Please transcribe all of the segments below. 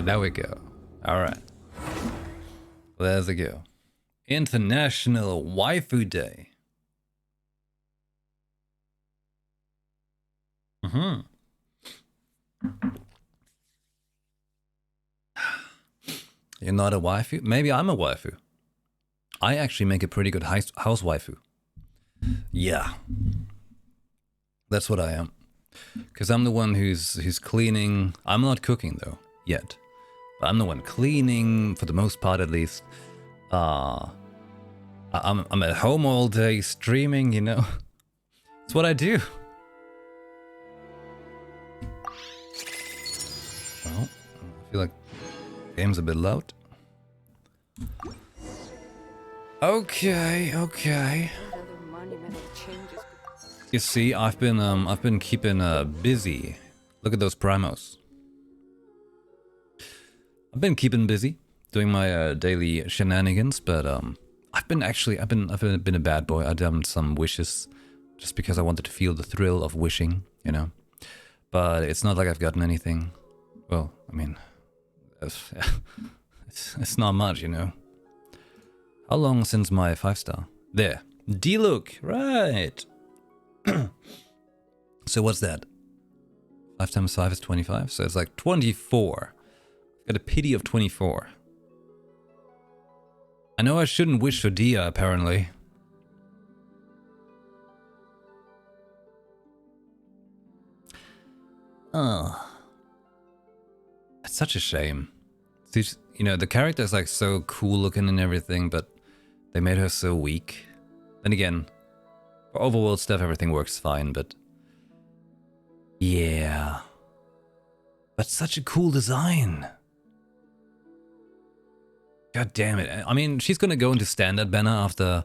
There we go. All right. There's a go. International Waifu Day. You're not a waifu? Maybe I'm a waifu. I actually make a pretty good house waifu. Yeah. That's what I am. Because I'm the one who's cleaning. I'm not cooking though, yet. But I'm the one cleaning, for the most part at least. I'm at home all day streaming, you know. It's what I do. Well, I feel like the game's a bit loud. Okay. You see, I've been keeping busy. Look at those primos. I've been keeping busy, doing my daily shenanigans, but I've been a bad boy. I've done some wishes, just because I wanted to feel the thrill of wishing, you know. But it's not like I've gotten anything. Well, I mean, it's not much, you know. How long since my 5-star? There, D-Look, right. So what's that? 5 times 5 is 25, so it's like 24. Got a pity of 24. I know I shouldn't wish for Dia, apparently. Oh. It's such a shame. She's, you know, the character is like so cool looking and everything, but they made her so weak. Then again, for overworld stuff, everything works fine, but... yeah. But such a cool design. God damn it. I mean, she's gonna go into standard banner after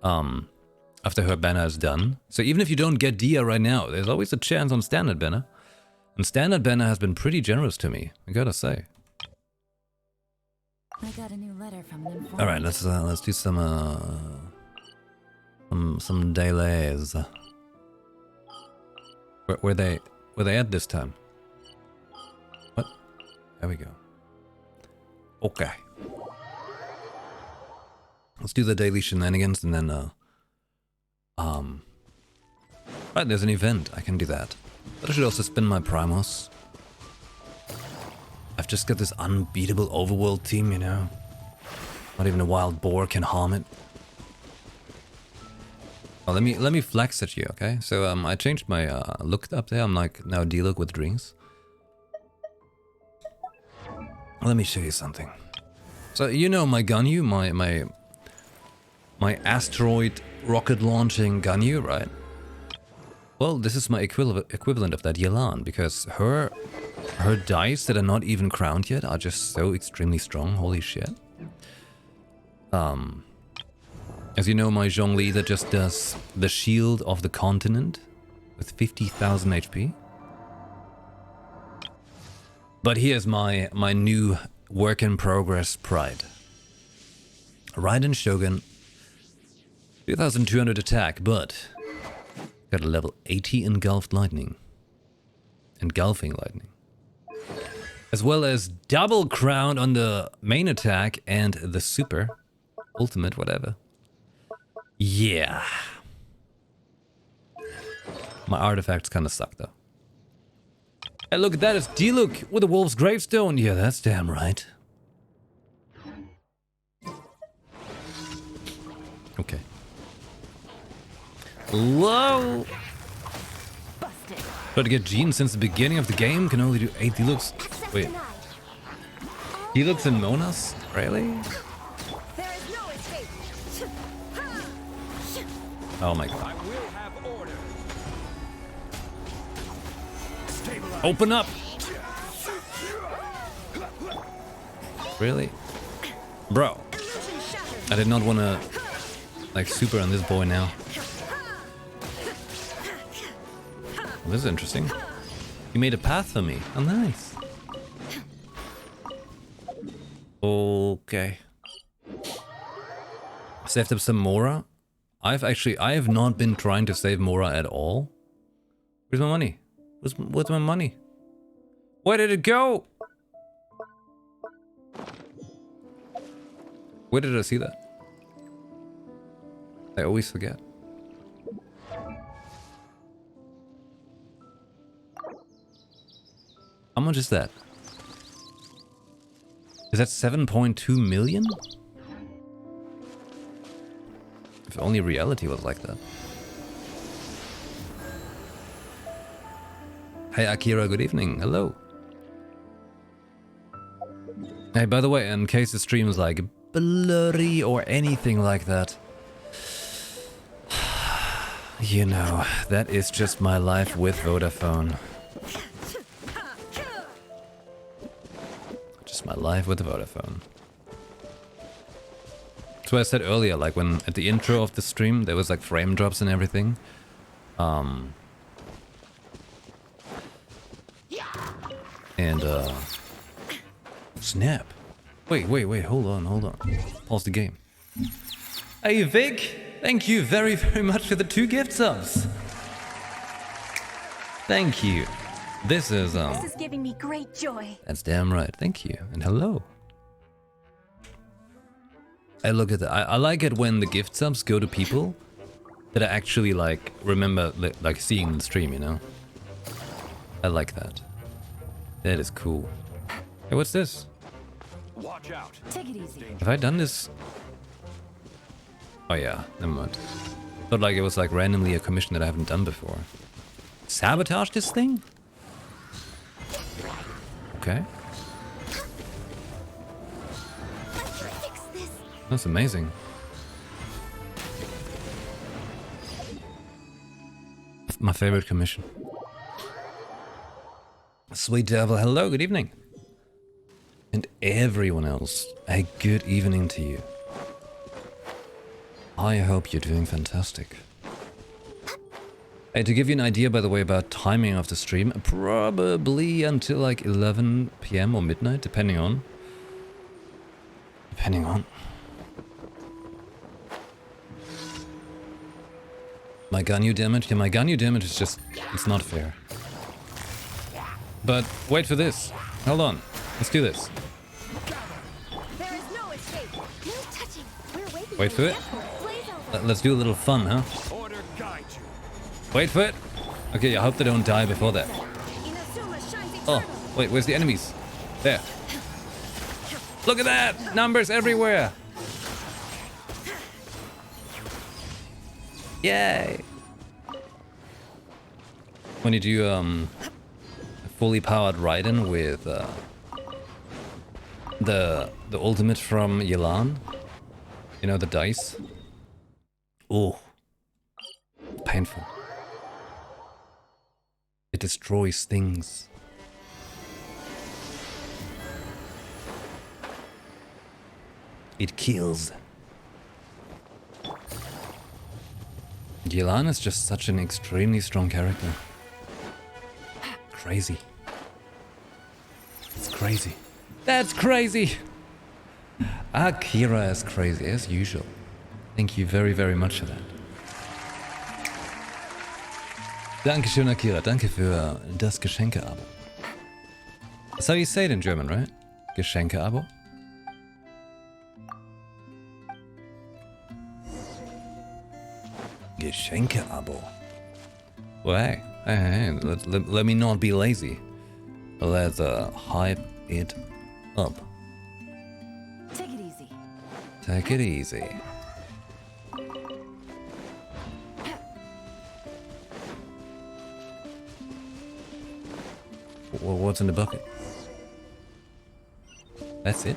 her banner is done. So even if you don't get Dia right now, there's always a chance on standard banner. And standard banner has been pretty generous to me, I gotta say. I got a new letter from them. All right, let's do some dailies. Where they at this time? What? There we go. Okay. Let's do the daily shenanigans and then right, there's an event. I can do that. But I should also spin my primos. I've just got this unbeatable overworld team, you know. Not even a wild boar can harm it. Oh, let me flex at you, okay? So I changed my look up there. I'm like now D-Look with drinks. Let me show you something. So you know my Ganyu, my asteroid rocket launching Ganyu, right? Well, this is my equivalent of that Yelan, because her dice that are not even crowned yet are just so extremely strong. Holy shit. As you know, my Zhongli that just does the shield of the continent with 50,000 HP. But here's my new work in progress pride. Raiden Shogun, 2,200 attack, but got a level 80 engulfed lightning. Engulfing lightning. As well as double crown on the main attack and the super, ultimate, whatever. Yeah. My artifacts kind of suck though. Hey, look, that is D-Look with a wolf's gravestone. Yeah, that's damn right. Okay. Whoa! Try to get Jean since the beginning of the game. Can only do 8 D-Looks. Wait. D-Looks and Monas? Really? Oh my god. Open up! Really? Bro. I did not want to like super on this boy now. Well, this is interesting. You made a path for me. Oh, nice. Okay. Saved up some Mora. I have not been trying to save Mora at all. Where's my money? What's my money? Where did it go? Where did I see that? I always forget. How much is that? Is that 7.2 million? If only reality was like that. Hey Akira, good evening. Hello. Hey, by the way, in case the stream is like blurry or anything like that, you know, that is just my life with Vodafone. Just my life with Vodafone. That's what I said earlier, like when at the intro of the stream there was like frame drops and everything. Snap. Wait, hold on. Pause the game. Hey Vic, thank you very much for the 2 gift subs. Thank you. This is giving me great joy. That's damn right. Thank you. And hello. I look at that. I like it when the gift subs go to people that I actually like remember like seeing the stream, you know? I like that. That is cool. Hey, what's this? Watch out. Take it easy. Have I done this? Oh yeah, never mind. Thought like it was like randomly a commission that I haven't done before. Sabotage this thing? Okay. That's amazing. My favorite commission. Sweet devil, hello, good evening. And everyone else, a good evening to you. I hope you're doing fantastic. Hey, to give you an idea, by the way, about timing of the stream, probably until like 11 PM or midnight, depending on. My Ganyu damage? Yeah, my Ganyu damage is just, it's not fair. But wait for this. Hold on. Let's do this. There is no escape. No touching. We're waiting. Wait for it. Let's do a little fun, huh? Order guide you. Wait for it. Okay, I hope they don't die before that. Oh, wait, where's the enemies? There. Look at that! Numbers everywhere! Yay! When you do a fully powered Raiden with the ultimate from Yelan, you know, the dice. Oh, painful. It destroys things. It kills. Yelan is just such an extremely strong character. Crazy. It's crazy. That's crazy! Akira is crazy, as usual. Thank you very, very much for that. Dankeschön, Akira. Danke für das Geschenke-Abo. That's how you say it in German, right? Geschenke-Abo? Geschenke-Abo. Well, hey, let me not be lazy. Let's hype it up. Take it easy. Take it easy. What's in the bucket? That's it?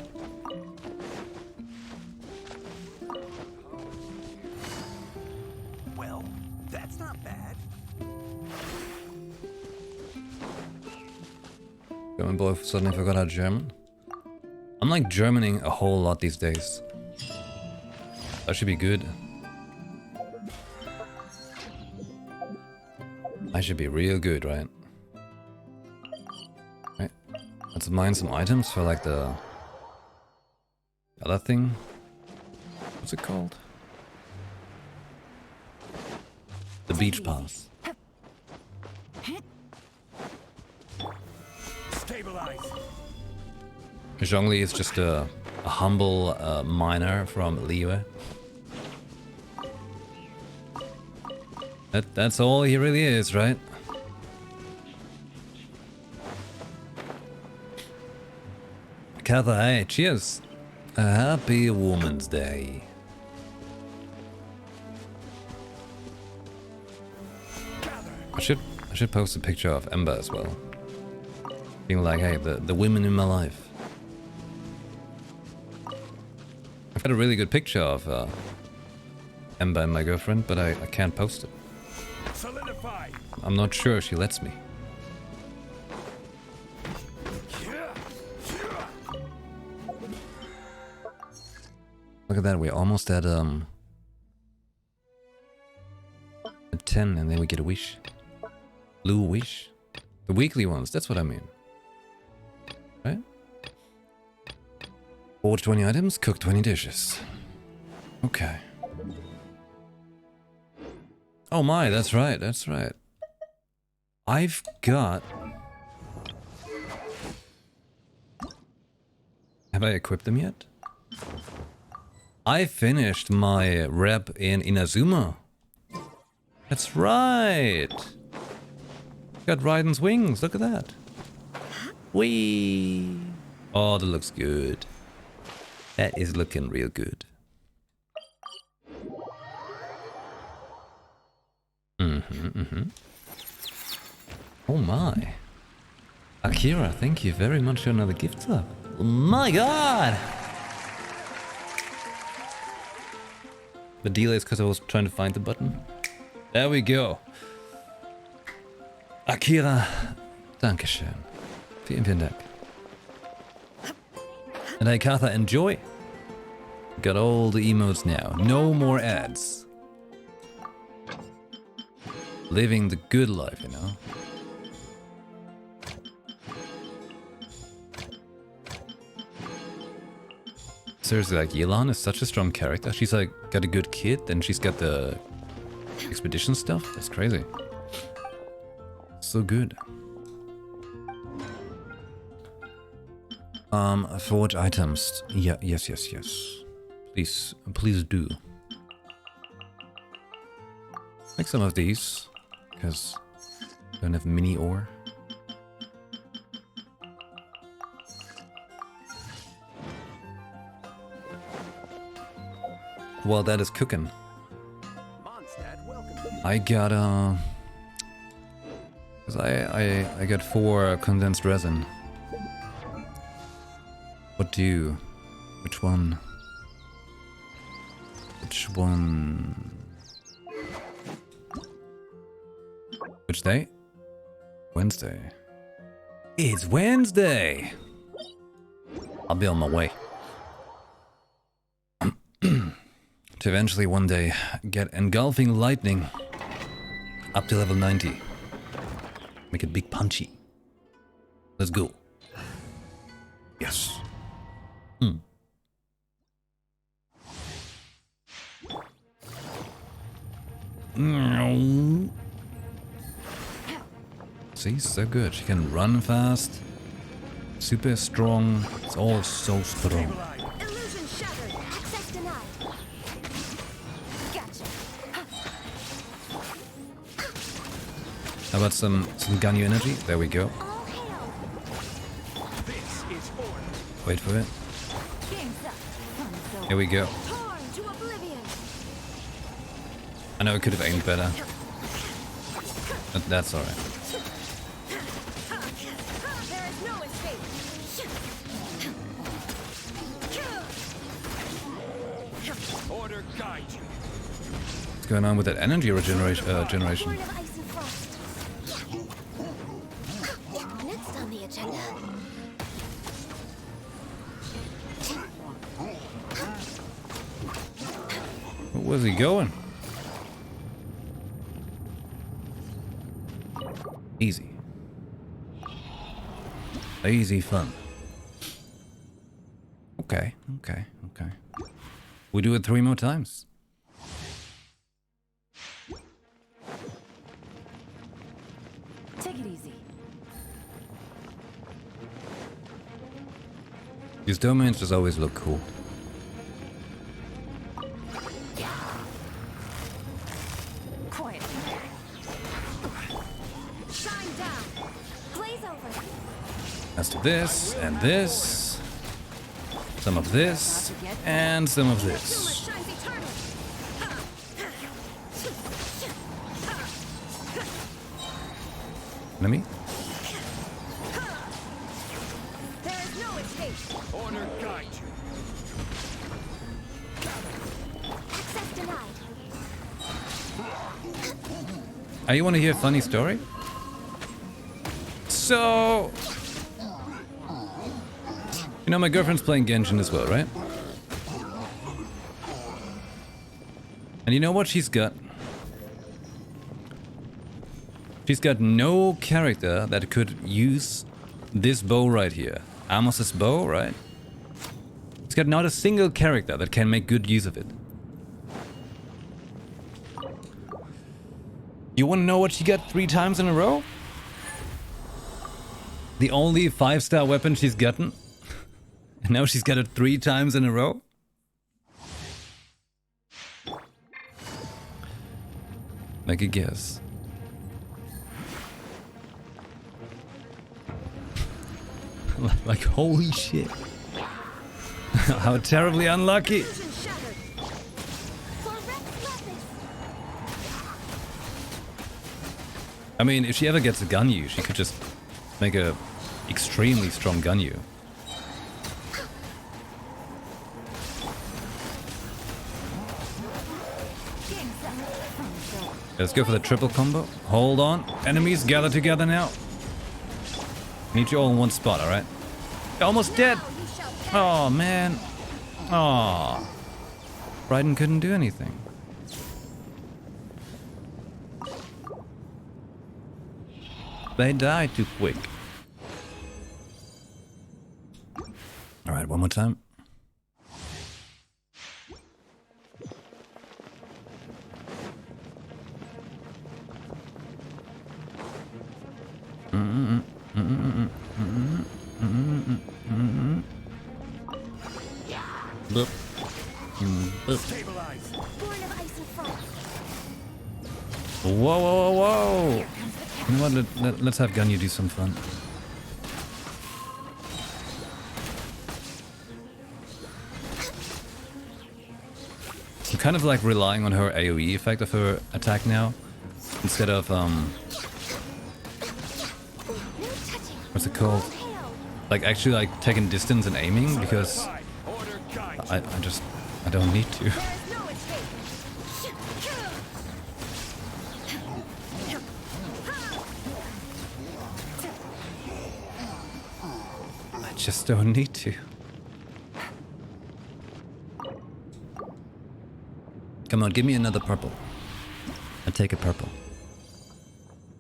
Well, that's not bad. German boy suddenly forgot how German. I'm like Germaning a whole lot these days. That should be good. I should be real good, right? Right. Let's mine some items for like the other thing. What's it called? The beach pass. Stabilize. Zhongli is just a a humble miner from Liyue. That's all he really is, right? Katha, hey, cheers. A happy Woman's Day. I should post a picture of Ember as well. Being like, hey, the women in my life. I've got a really good picture of Ember and my girlfriend, but I can't post it. Solidify. I'm not sure she lets me. Look at that, we're almost at 10 and then we get a wish. Blue wish. The weekly ones, that's what I mean. Right? Bought 20 items, cook 20 dishes. Okay. Oh my, that's right, that's right. I've got... Have I equipped them yet? I finished my rep in Inazuma. That's right. Got Raiden's wings, look at that. Whee! Oh, that looks good. That is looking real good. Oh my. Akira, thank you very much for another gift sub. Oh my god! The delay is because I was trying to find the button. There we go. Akira, Dankeschön. Vielen, vielen Dank. And hey, Katha, enjoy. Got all the emotes now. No more ads. Living the good life, you know. Seriously, like, Yelan is such a strong character. She's like, got a good kid, and she's got the expedition stuff. That's crazy. So good. Forge items. Yeah, yes. Please do. Make some of these, because I don't have mini ore. While that is cooking, I got cause I got 4 condensed resin. What do you? Which one? Which one? Which day? Wednesday. It's Wednesday! I'll be on my way. To eventually one day get engulfing lightning up to level 90. Make it big punchy. Let's go. Yes. See, so good. She can run fast. Super strong. It's all so strong. Illusion shattered. Access denied. Gotcha. How about some Ganyu energy? There we go. All hail. Wait for it. Game's up. Here we go. Torn to oblivion. I know I could have aimed better. But that's alright. There is no escape. Order guide you. What's going on with that energy generation? Horn of ice and frost. Next on the agenda. Where was he going? Easy. Easy fun. Okay. We do it 3 more times. Take it easy. These domains just always look cool. Quiet. Shine down. Blaze over. Let's do this and this. Some of this and some of Too this. much shines eternally. Enemy? There is no escape. Order guide you. Access denied. Oh, you want to hear a funny story? So, you know, my girlfriend's playing Genshin as well, right? And you know what she's got? She's got no character that could use this bow right here. Amos's bow, right? She's got not a single character that can make good use of it. You want to know what she got 3 times in a row? The only 5-star weapon she's gotten? And now she's got it 3 times in a row? Make a guess. Like, holy shit. How terribly unlucky. Illusion shattered. For Rex weapons. I mean, if she ever gets a Ganyu, she could just make a extremely strong Ganyu. Let's go for the triple combo. Hold on. Enemies, gather together now. Need you all in one spot, alright? Almost dead! Now you shall perish. Oh, man. Aw. Bryden couldn't do anything. They died too quick. Alright, one more time. Boop. Boop. Stabilize. Born of ice and frost. Whoa, whoa, whoa, whoa! You know what? Let's have Ganyu do some fun. I'm kind of like relying on her AoE effect of her attack now, instead of No touching. what's it called? Hail. Like actually like taking distance and aiming, because Solidify. Order guide you. I don't need to. There is no escape. I just don't need to. Come on, give me another purple. I'll take a purple.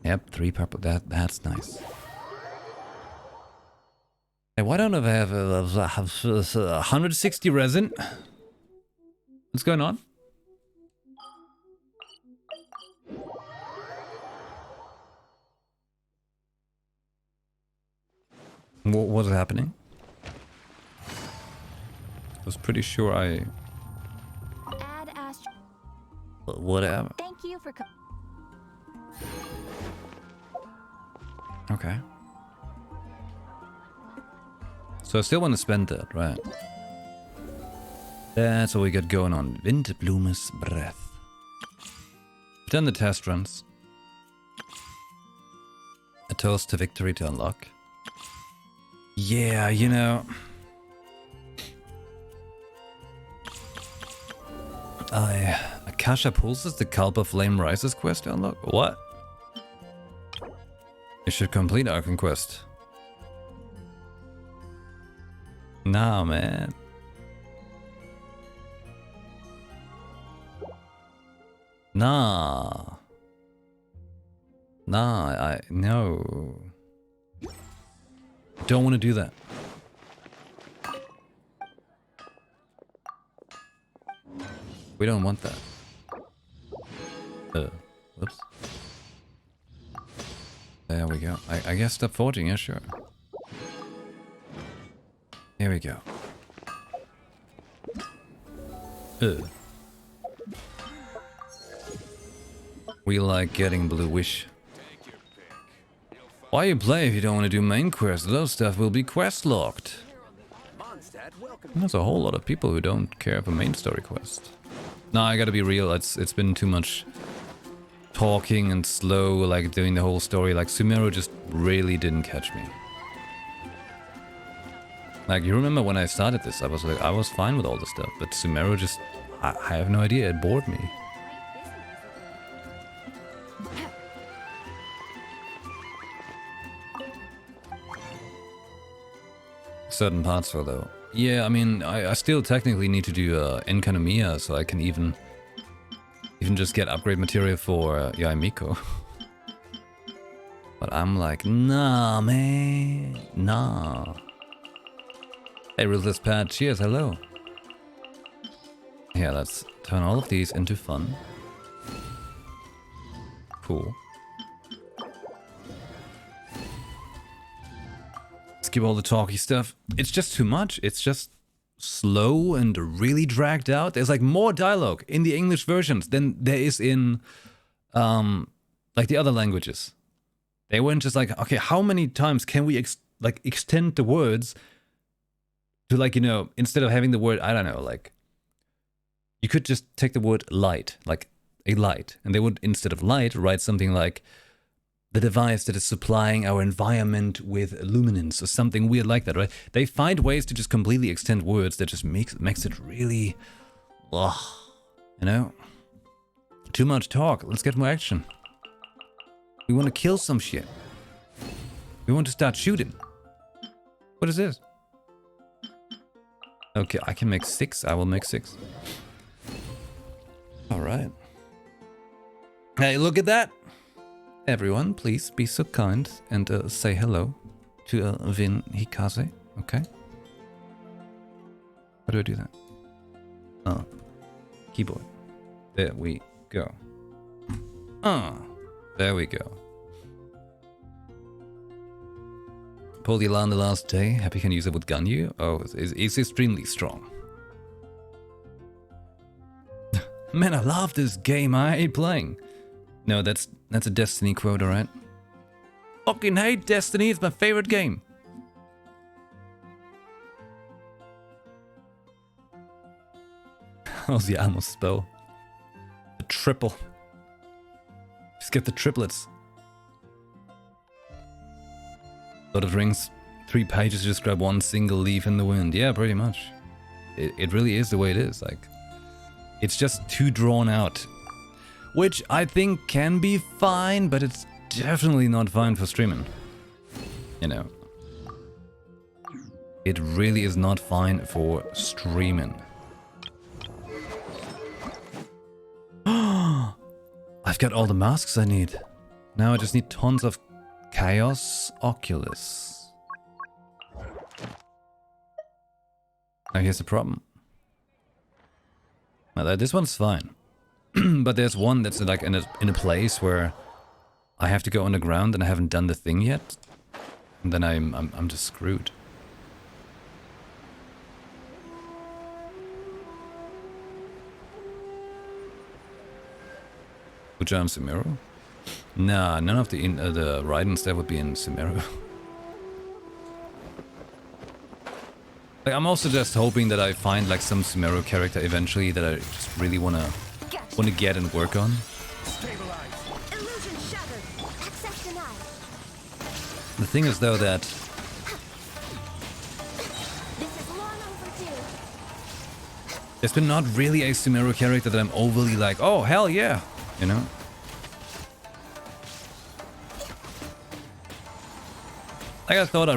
Yep, 3 purple. That's nice. Hey, why don't I have 160 resin? What's going on? What was happening? I was pretty sure I... Add astro. Whatever. Thank you for. Okay. So I still want to spend that, right? That's what we got going on. Windblume's Breath. Done the test runs. A toast to victory to unlock. Yeah, you know... Akasha Pulses, the Kalpa Flame Rises quest to unlock? What? You should complete our conquest. Nah, man. Nah. Nah, no. Don't want to do that. We don't want that. Whoops. There we go. I guess stop forging, yeah, sure. Here we go. Ugh. We like getting blue wish. Why you play if you don't want to do main quests? Those stuff will be quest locked. There's a whole lot of people who don't care for main story quest. No, I gotta be real. It's been too much talking and slow, like doing the whole story. Like Sumeru just really didn't catch me. Like you remember when I started this, I was fine with all the stuff, but Sumeru just, I have no idea. It bored me. Certain parts though. Yeah, I mean, I still technically need to do Enkanomiya, so I can even just get upgrade material for Yaimiko. But I'm like, nah, man, nah. Hey, Ruthless Pad, cheers, hello. Yeah, let's turn all of these into fun. Cool. Skip all the talky stuff. It's just too much. It's just slow and really dragged out. There's like more dialogue in the English versions than there is in like the other languages. They weren't just like, okay, how many times can we extend the words to, like, you know, instead of having the word, I don't know, like you could just take the word light, like a light, and they would, instead of light, write something like the device that is supplying our environment with luminance or something weird like that, right? They find ways to just completely extend words that just makes it really, you know? Too much talk. Let's get more action. We want to kill some shit. We want to start shooting. What is this? Okay, I can make 6. I will make 6. All right. Hey, look at that. Everyone, please be so kind and say hello to Vin Hikaze, okay? How do I do that? Oh, keyboard. There we go. There we go. Pull the alarm the last day. Happy can use it with Ganyu. Oh, it's extremely strong. Man, I love this game. I hate playing. No, that's a Destiny quote, alright? Fucking hate Destiny, it's my favorite game. How's the ammo spell? The triple. Just get the triplets. Lord of the Rings, 3 pages, just grab one single leaf in the wind. Yeah, pretty much. It really is the way it is. Like, it's just too drawn out. Which I think can be fine, but it's definitely not fine for streaming. You know. It really is not fine for streaming. I've got all the masks I need. Now I just need tons of Chaos Oculus. Now here's the problem. Now this one's fine. But there's one that's like in a place where I have to go underground and I haven't done the thing yet. And then I'm just screwed. Uja and Sumeru? Nah, none of the Raiden stuff would be in Sumeru. Like, I'm also just hoping that I find like some Sumeru character eventually that I just really wanna get and work on. Illusion shattered. Access denied. The thing is though that This is long overdue. there's been not really a Sumeru character that I'm overly like, oh hell yeah, you know? Like I thought I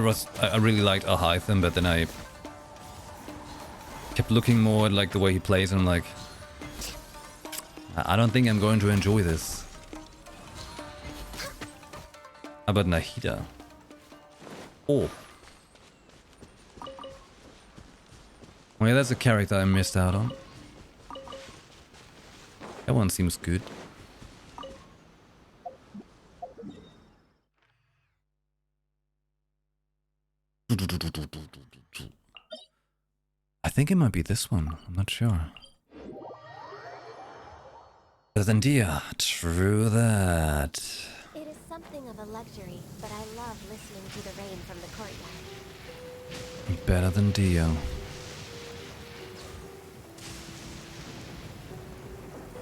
really liked Alhaitham, but then I kept looking more at like the way he plays and I'm like, I don't think I'm going to enjoy this. How about Nahida? Oh. Oh yeah, that's a character I missed out on. That one seems good. I think it might be this one. I'm not sure. Better than Dia. True that. It is something of a luxury, but I love listening to the rain from the courtyard. Better than Dio.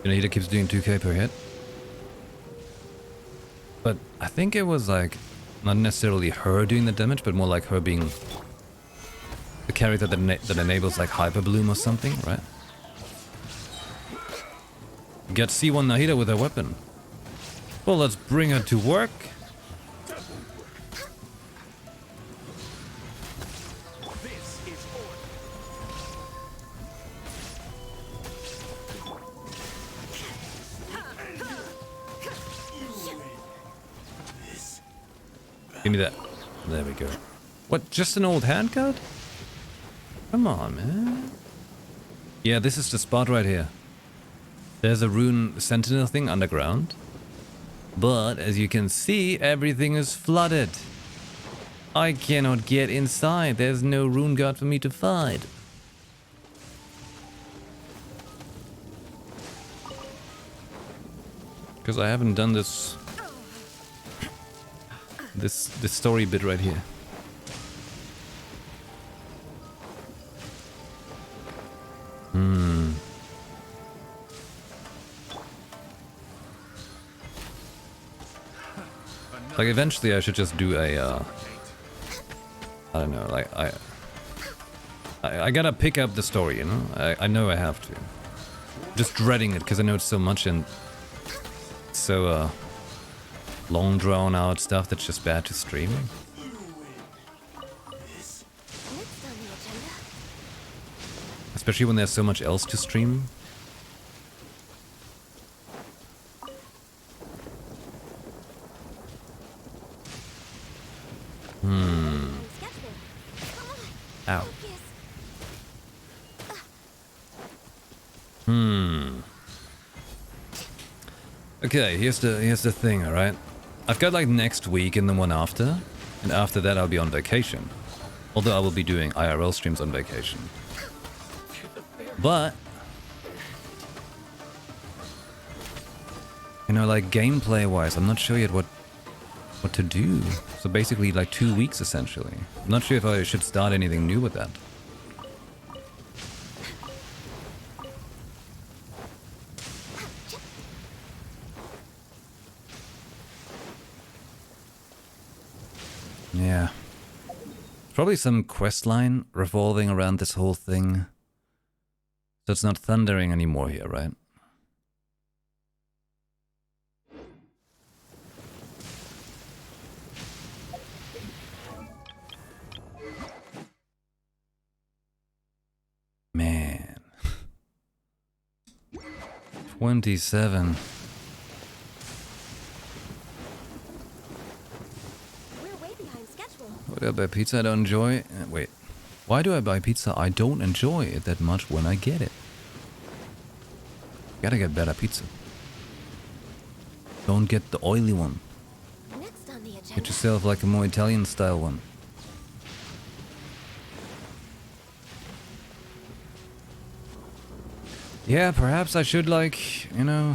Anita keeps doing 2k per hit. But I think it was like, not necessarily her doing the damage, but more like her being the character that enables like Hyper Bloom or something, right? Get C1 Nahida with her weapon. Well, let's bring her to work. This is order. Give me that. There we go. What, just an old handguard? Come on, man. Yeah, this is the spot right here. There's a rune sentinel thing underground. But, as you can see, everything is flooded. I cannot get inside. There's no rune guard for me to fight. Because I haven't done this story bit right here. Like eventually I should just do a I don't know, like I gotta pick up the story, you know? I know I have to. Just dreading it because I know it's so much and so long drawn out stuff that's just bad to stream. Next on the agenda. Especially when there's so much else to stream. Ow. Okay, here's the thing, alright? I've got like next week and the one after. And after that I'll be on vacation. Although I will be doing IRL streams on vacation. But you know, like gameplay wise, I'm not sure yet what to do. So basically like 2 weeks essentially. I'm not sure if I should start anything new with that. Yeah. Probably some quest line revolving around this whole thing. So it's not thundering anymore here, right? Man. 27. We're way behind schedule. Why do I buy pizza I don't enjoy? Wait. Why do I buy pizza I don't enjoy it that much when I get it? Gotta get better pizza. Don't get the oily one. Next on the agenda. Get yourself like a more Italian style one. Yeah, perhaps I should like, you know,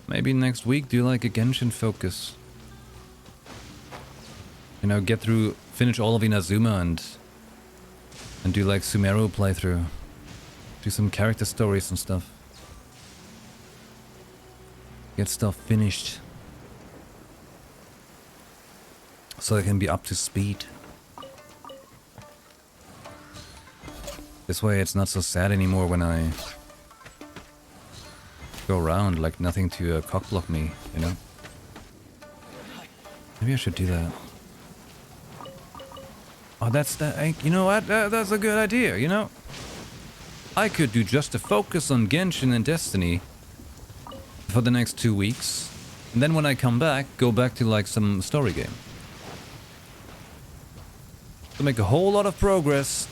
maybe next week do like a Genshin focus. You know, get through, finish all of Inazuma and do like Sumeru playthrough. Do some character stories and stuff. Get stuff finished. So I can be up to speed. This way it's not so sad anymore when I go around like nothing to cockblock me, you know? Maybe I should do that. Oh, that's that. You know what? That's a good idea, you know? I could do just a focus on Genshin and Destiny for the next 2 weeks. And then when I come back, go back to like some story game. To make a whole lot of progress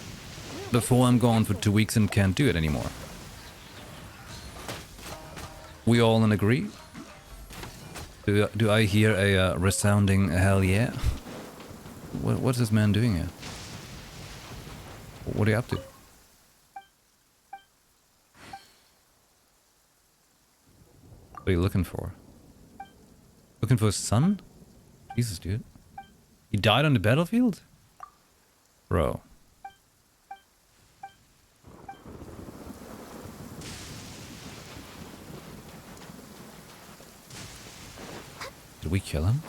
before I'm gone for 2 weeks and can't do it anymore. We all in agree? Do I hear a resounding hell yeah? What's this man doing here? What are you up to? What are you looking for? Looking for his son? Jesus, dude. He died on the battlefield? Bro. Did we kill him?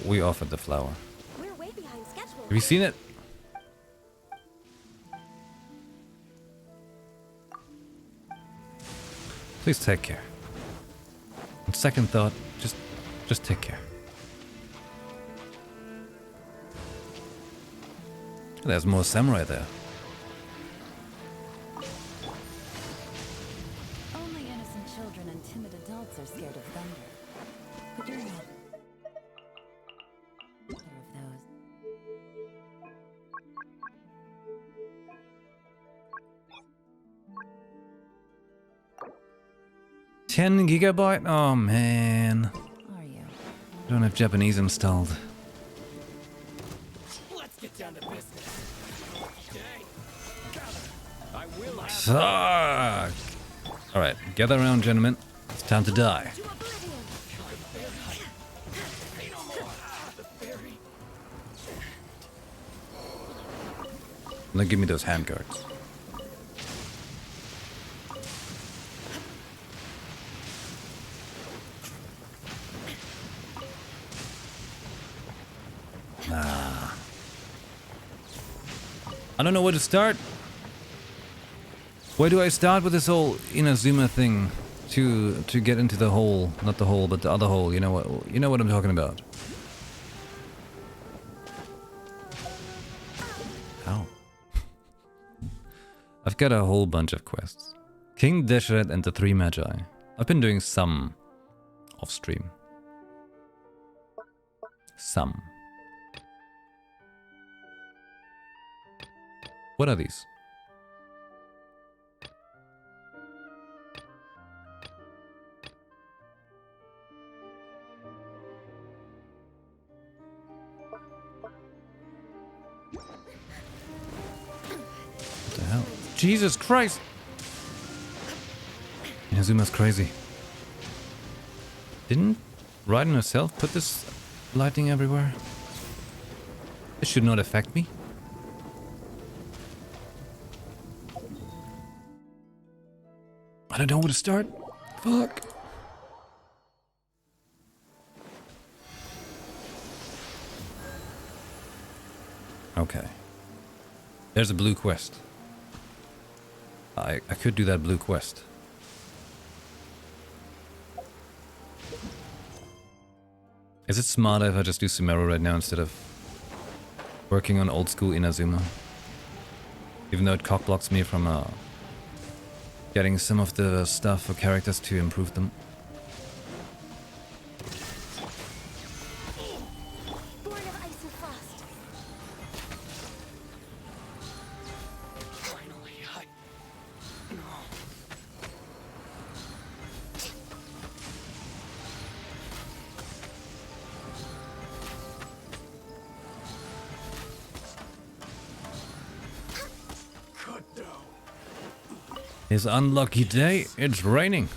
We offered the flower. We're way behind schedule. Have you seen it? Please take care. On second thought, just take care. There's more samurai there. Only innocent children and timid adults are scared of thunder. But you're not. Either of those. 10 gigabyte? Oh man. Are you? I don't have Japanese installed. Let's get down to business. Dang. I will have Fuck! Alright, gather around, gentlemen. It's time to die. To oblivion. Now give me those handguards. I don't know where to start. Where do I start with this whole Inazuma thing to get into the hole? Not the hole, but the other hole. You know what I'm talking about. How? I've got a whole bunch of quests. King Deshret and the Three Magi. I've been doing some off stream. Some. What are these? What the hell? Jesus Christ! Inazuma's crazy. Didn't Raiden herself put this lighting everywhere? This should not affect me. I don't know where to start. Fuck. Okay. There's a blue quest. I could do that blue quest. Is it smarter if I just do Sumeru right now instead of working on old school Inazuma? Even though it cockblocks me from getting some of the stuff for characters to improve them. Born of ice and frost. finally. Good though. His unlucky day, it's raining.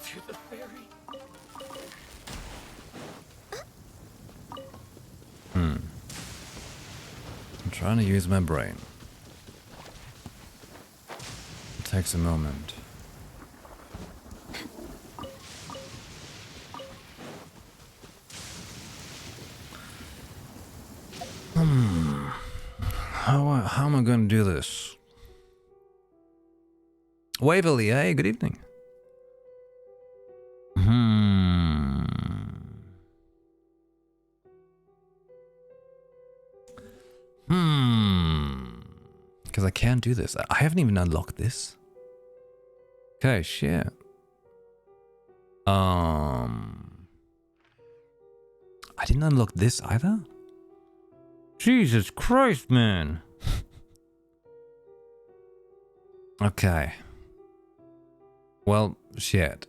To the ferry. I'm trying to use my brain. It takes a moment. How am I going to do this? Waverly, hey, good evening. Because I can't do this. I haven't even unlocked this. Okay, shit. I didn't unlock this either? Jesus Christ, man. Okay. Well, shit.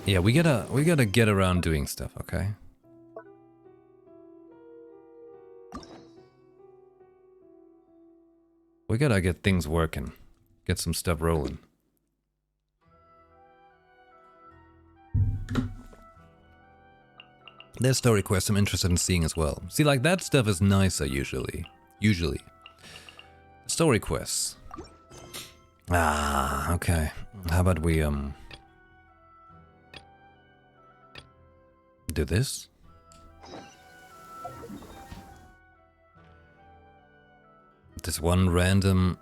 Yeah, we gotta get around doing stuff, okay? We gotta get things working. Get some stuff rolling. There's story quests I'm interested in seeing as well. See, like, that stuff is nicer usually. Story quests. Ah, okay. How about we, do this? This one random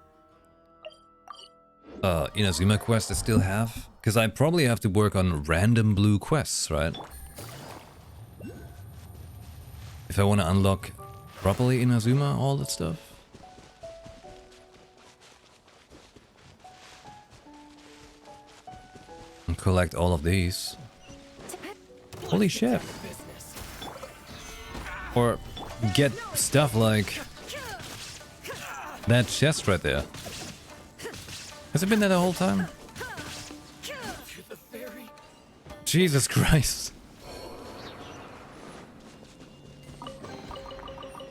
Inazuma quest I still have? Because I probably have to work on random blue quests, right? If I want to unlock properly Inazuma, all that stuff. And collect all of these. Holy shit. Or get stuff like that chest right there. Has it been there the whole time? Jesus Christ.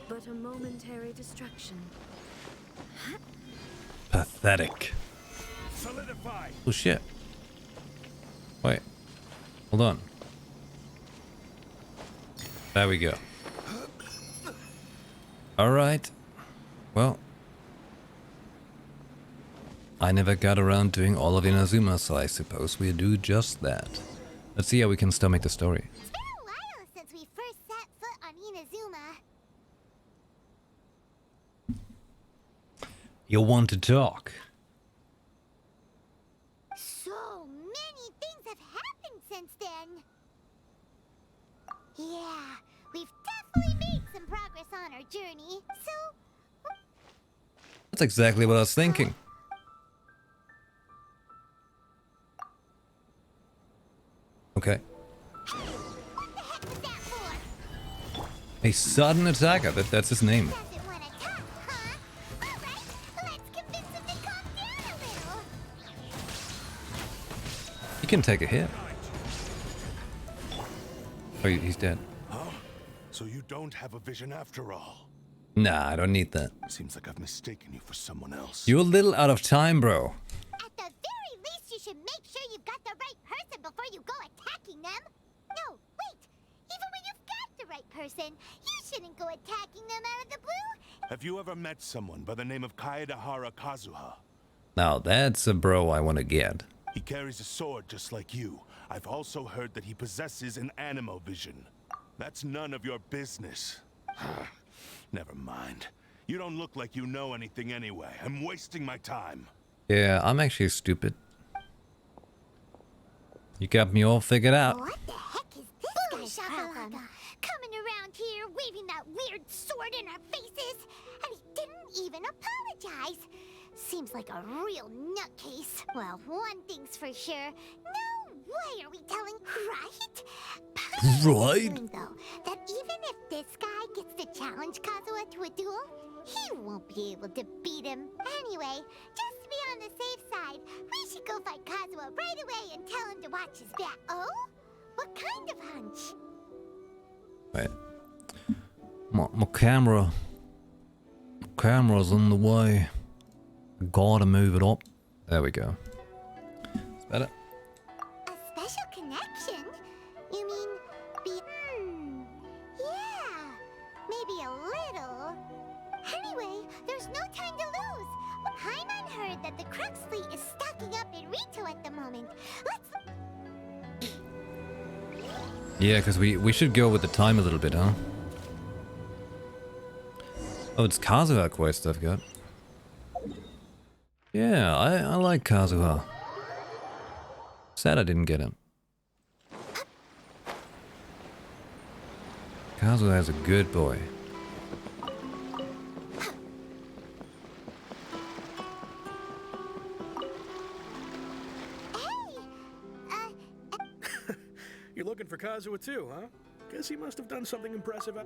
But a momentary distraction. Pathetic. Solidify. Oh shit. Wait. Hold on. There we go. Alright. Well. I never got around doing all of Inazuma, so I suppose we do just that. Let's see how we can stomach the story. It's been a while since we first set foot on Inazuma. You want to talk? So many things have happened since then. Yeah, we've definitely made some progress on our journey. So, That's exactly what I was thinking. Okay. what the heck was that for? A sudden attacker, that's his name. Doesn't want to talk, huh? Alright, let's convince him to calm down a little. He can take a hit. Oh, he's dead. Huh? So you don't have a vision after all? Nah, I don't need that. Seems like I've mistaken you for someone else. You're a little out of time, bro. At the very least, you should make sure you've got the right person before you go attacking them. No, wait. Even when you've got the right person, you shouldn't go attacking them out of the blue. Have you ever met someone by the name of Kaedahara Kazuha? Now that's a bro I want to get. He carries a sword just like you. I've also heard that he possesses an animo vision. That's none of your business. Never mind. You don't look like you know anything anyway. I'm wasting my time. Yeah, I'm actually stupid. You got me all figured out. What the heck is this guy's problem? Coming around here, waving that weird sword in our faces, and he didn't even apologize. Seems like a real nutcase. Well, one thing's for sure. No way are we telling, right? Right? Though, that even if this guy gets to challenge Kazuha to a duel, he won't be able to beat him. Anyway, just to be on the safe side, we should go find Kazuha right away and tell him to watch his back. Oh? What kind of hunch? Wait. My camera. Camera's in the way. Gotta move it up. There we go. It's better. A special connection? You mean yeah, maybe a little. Anyway, there's no time to lose. Paimon heard that the Crux fleet is stocking up in Rito at the moment. Let's... Yeah, because we should go with the time a little bit, huh? Oh, it's Kazuha quest I've got. Yeah, I like Kazuha. Sad I didn't get him. Kazuha is a good boy. You're looking for Kazuha too, huh? Guess he must have done something impressive.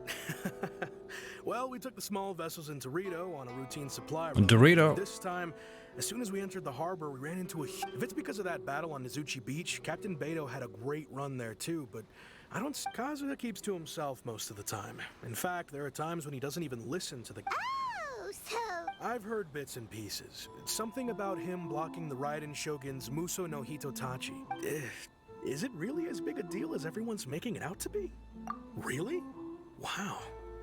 Well, we took the small vessels in Dorito on a routine supply. Dorito. This time, as soon as we entered the harbor, we ran into a... If it's because of that battle on Nizuchi Beach, Captain Beto had a great run there too, but I don't... Kazuya keeps to himself most of the time. In fact, there are times when he doesn't even listen to the... Oh, so... I've heard bits and pieces. It's something about him blocking the Raiden Shogun's Muso no Hitotachi. Is it really as big a deal as everyone's making it out to be? Really? Wow.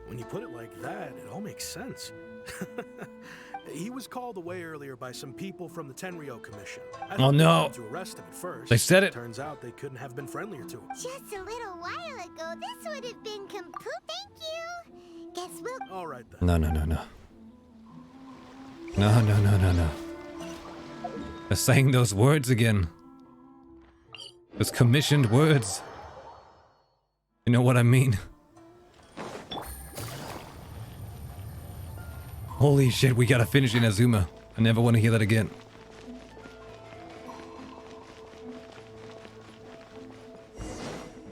When you put it like that, it all makes sense. He was called away earlier by some people from the Tenryo Commission. Oh no! To arrest him at first. They said it. Turns out they couldn't have been friendlier to him. Just a little while ago, this would have been complete. Thank you. Guess we'll... All right then. No. No. They're saying those words again. Those commissioned words. You know what I mean? Holy shit, we gotta finish Inazuma. I never want to hear that again.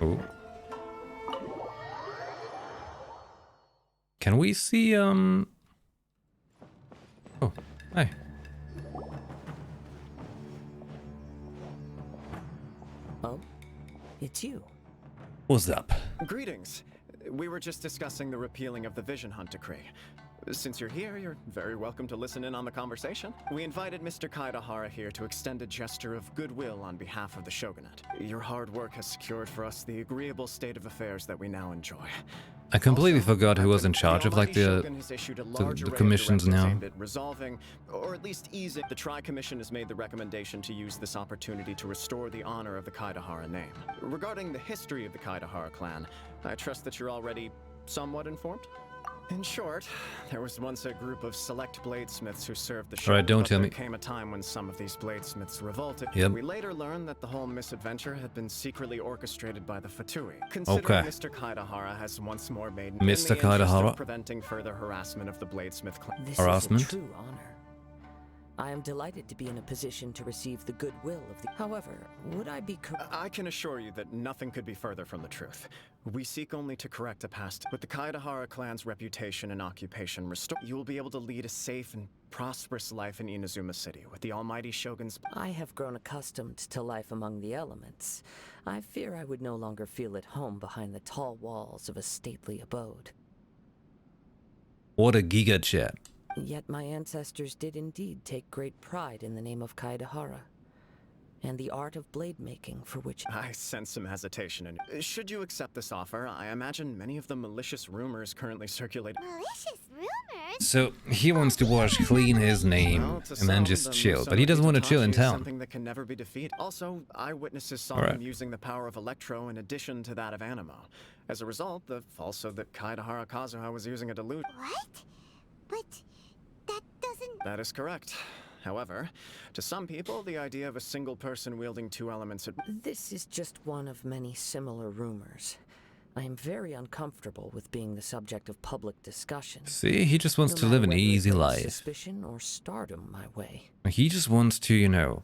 Oh. Can we see, Oh, hi. Oh, it's you. What's up? Greetings. We were just discussing the repealing of the Vision Hunt Decree. Since you're here, you're very welcome to listen in on the conversation. We invited Mr. Kaidahara here to extend a gesture of goodwill on behalf of the Shogunate. Your hard work has secured for us the agreeable state of affairs that we now enjoy. I completely forgot who was in charge of like the commissions now. Aimed at resolving, or at least easing. The Tri-Commission has made the recommendation to use this opportunity to restore the honor of the Kaidahara name. Regarding the history of the Kaidahara clan, I trust that you're already somewhat informed? In short, there was once a group of select bladesmiths who served the shogun. Alright, don't tell me. There came a time when some of these bladesmiths revolted. Yep. We later learned that the whole misadventure had been secretly orchestrated by the Fatui. Considering Mr. Kaidahara has once more made in the interest of preventing further harassment of the bladesmith clan. This is a true honor. I am delighted to be in a position to receive the goodwill of the... However, would I be I can assure you that nothing could be further from the truth. We seek only to correct a past. With the Kaidahara clan's reputation and occupation restored, you will be able to lead a safe and prosperous life in Inazuma City, with the almighty Shogun's... I have grown accustomed to life among the elements. I fear I would no longer feel at home behind the tall walls of a stately abode. What a giga chat. Yet my ancestors did indeed take great pride in the name of Kaidahara, and the art of blade making for which... I sense some hesitation in... Should you accept this offer, I imagine many of the malicious rumors currently circulate... Malicious rumors? So, he wants to wash clean his name and then just chill, but he doesn't want to chill in town. Something that can never be defeated. Also, eyewitnesses saw him using the power of Electro in addition to that of Animo. As a result, also that Kaidahara Kazuha was using a delusion. What? But... that doesn't... That is correct. However, to some people, the idea of a single person wielding two elements... This is just one of many similar rumors. I am very uncomfortable with being the subject of public discussion. See, he just wants to live an easy life. Suspicion or stardom my way. He just wants to, you know,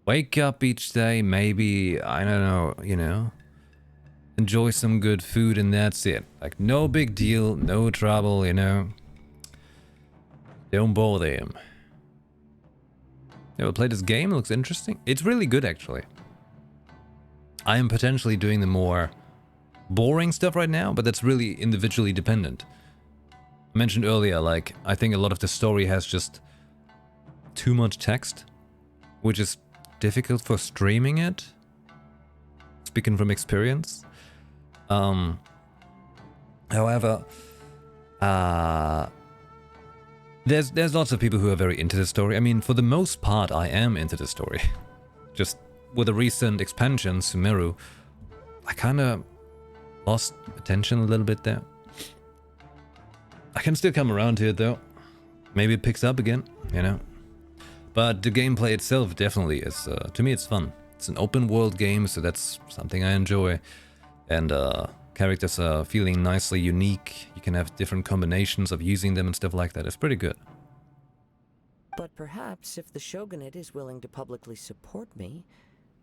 wake up each day, maybe, I don't know, enjoy some good food and that's it. Like, no big deal, no trouble, Don't bother him. Yeah, we'll play this game. It looks interesting. It's really good, actually. I am potentially doing the more boring stuff right now, but that's really individually dependent. I mentioned earlier, like, I think a lot of the story has just too much text, which is difficult for streaming it. Speaking from experience. However, there's lots of people who are very into the story. I mean, for the most part, I am into the story. Just with the recent expansion, Sumeru, I kind of lost attention a little bit there. I can still come around to it though. Maybe it picks up again, But the gameplay itself definitely is, to me it's fun. It's an open world game, so that's something I enjoy. And characters are feeling nicely unique. You can have different combinations of using them and stuff like that. It's pretty good. But perhaps if the Shogunate is willing to publicly support me,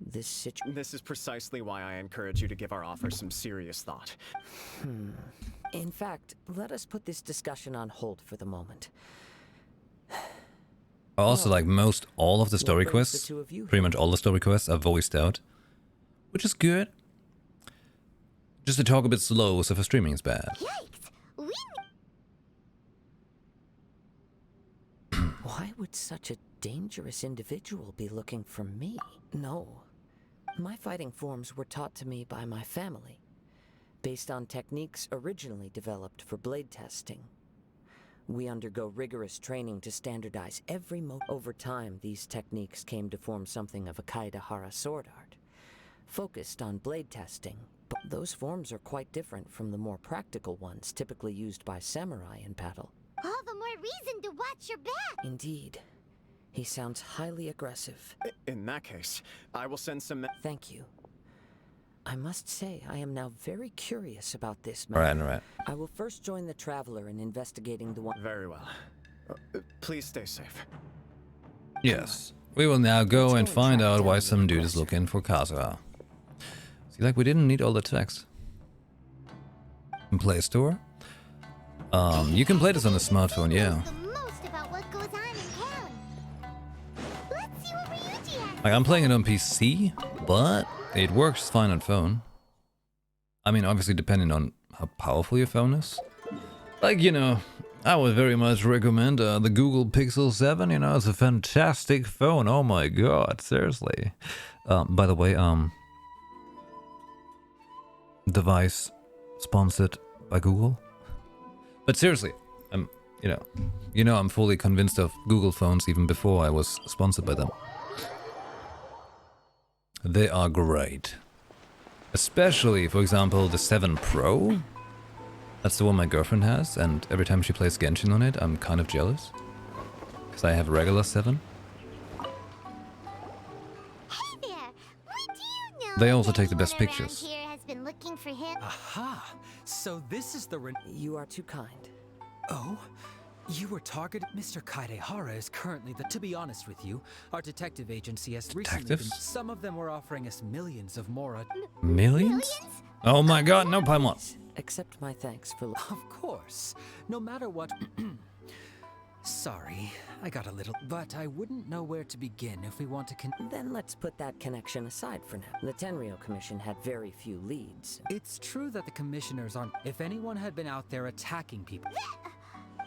This is precisely why I encourage you to give our offer some serious thought. In fact, let us put this discussion on hold for the moment. Also, like all of the story what brings the quests, two of you pretty much all the story quests are voiced out, which is good. Just to talk a bit slow, so for streaming is bad. Yikes! Why would such a dangerous individual be looking for me? No. My fighting forms were taught to me by my family, based on techniques originally developed for blade testing. We undergo rigorous training to standardize every move. Over time, these techniques came to form something of a Kaidahara sword art, focused on blade testing. But those forms are quite different from the more practical ones typically used by samurai in battle. All the more reason to watch your back! Indeed. He sounds highly aggressive. In that case, I will send some... Thank you. I must say, I am now very curious about this matter. Alright. I will first join the Traveler in investigating the one... Very well. Please stay safe. Yes. We will now go and find out why some dude is looking for Kazuha. See, like, we didn't need all the text. In Play Store? You can play this on the smartphone, yeah. The most about what goes on in town. Let's see what Ryuji has. Like, I'm playing it on PC, but it works fine on phone. I mean, obviously depending on how powerful your phone is. Like, you know, I would very much recommend the Google Pixel 7, you know, it's a fantastic phone, oh my god, seriously. By the way, device sponsored by Google. But seriously, you know, I'm fully convinced of Google phones even before I was sponsored by them. They are great. Especially, for example, the 7 Pro. That's the one my girlfriend has, and every time she plays Genshin on it, I'm kind of jealous. Because I have a regular 7. Hey there! What do you know? They also take the that best everyone pictures. around here has been looking for him. Aha! So this is the You are too kind. Oh? You were targeted? Mr. Kaidehara is currently to be honest with you, our detective agency has recently been... Detectives? Some of them were offering us millions of mora... Millions? Oh my god, no Paimon. Accept my thanks for... Of course. No matter what... Sorry, I got a little... But I wouldn't know where to begin if we want to Then let's put that connection aside for now. The Tenryo Commission had very few leads. It's true that the commissioners aren't... If anyone had been out there attacking people...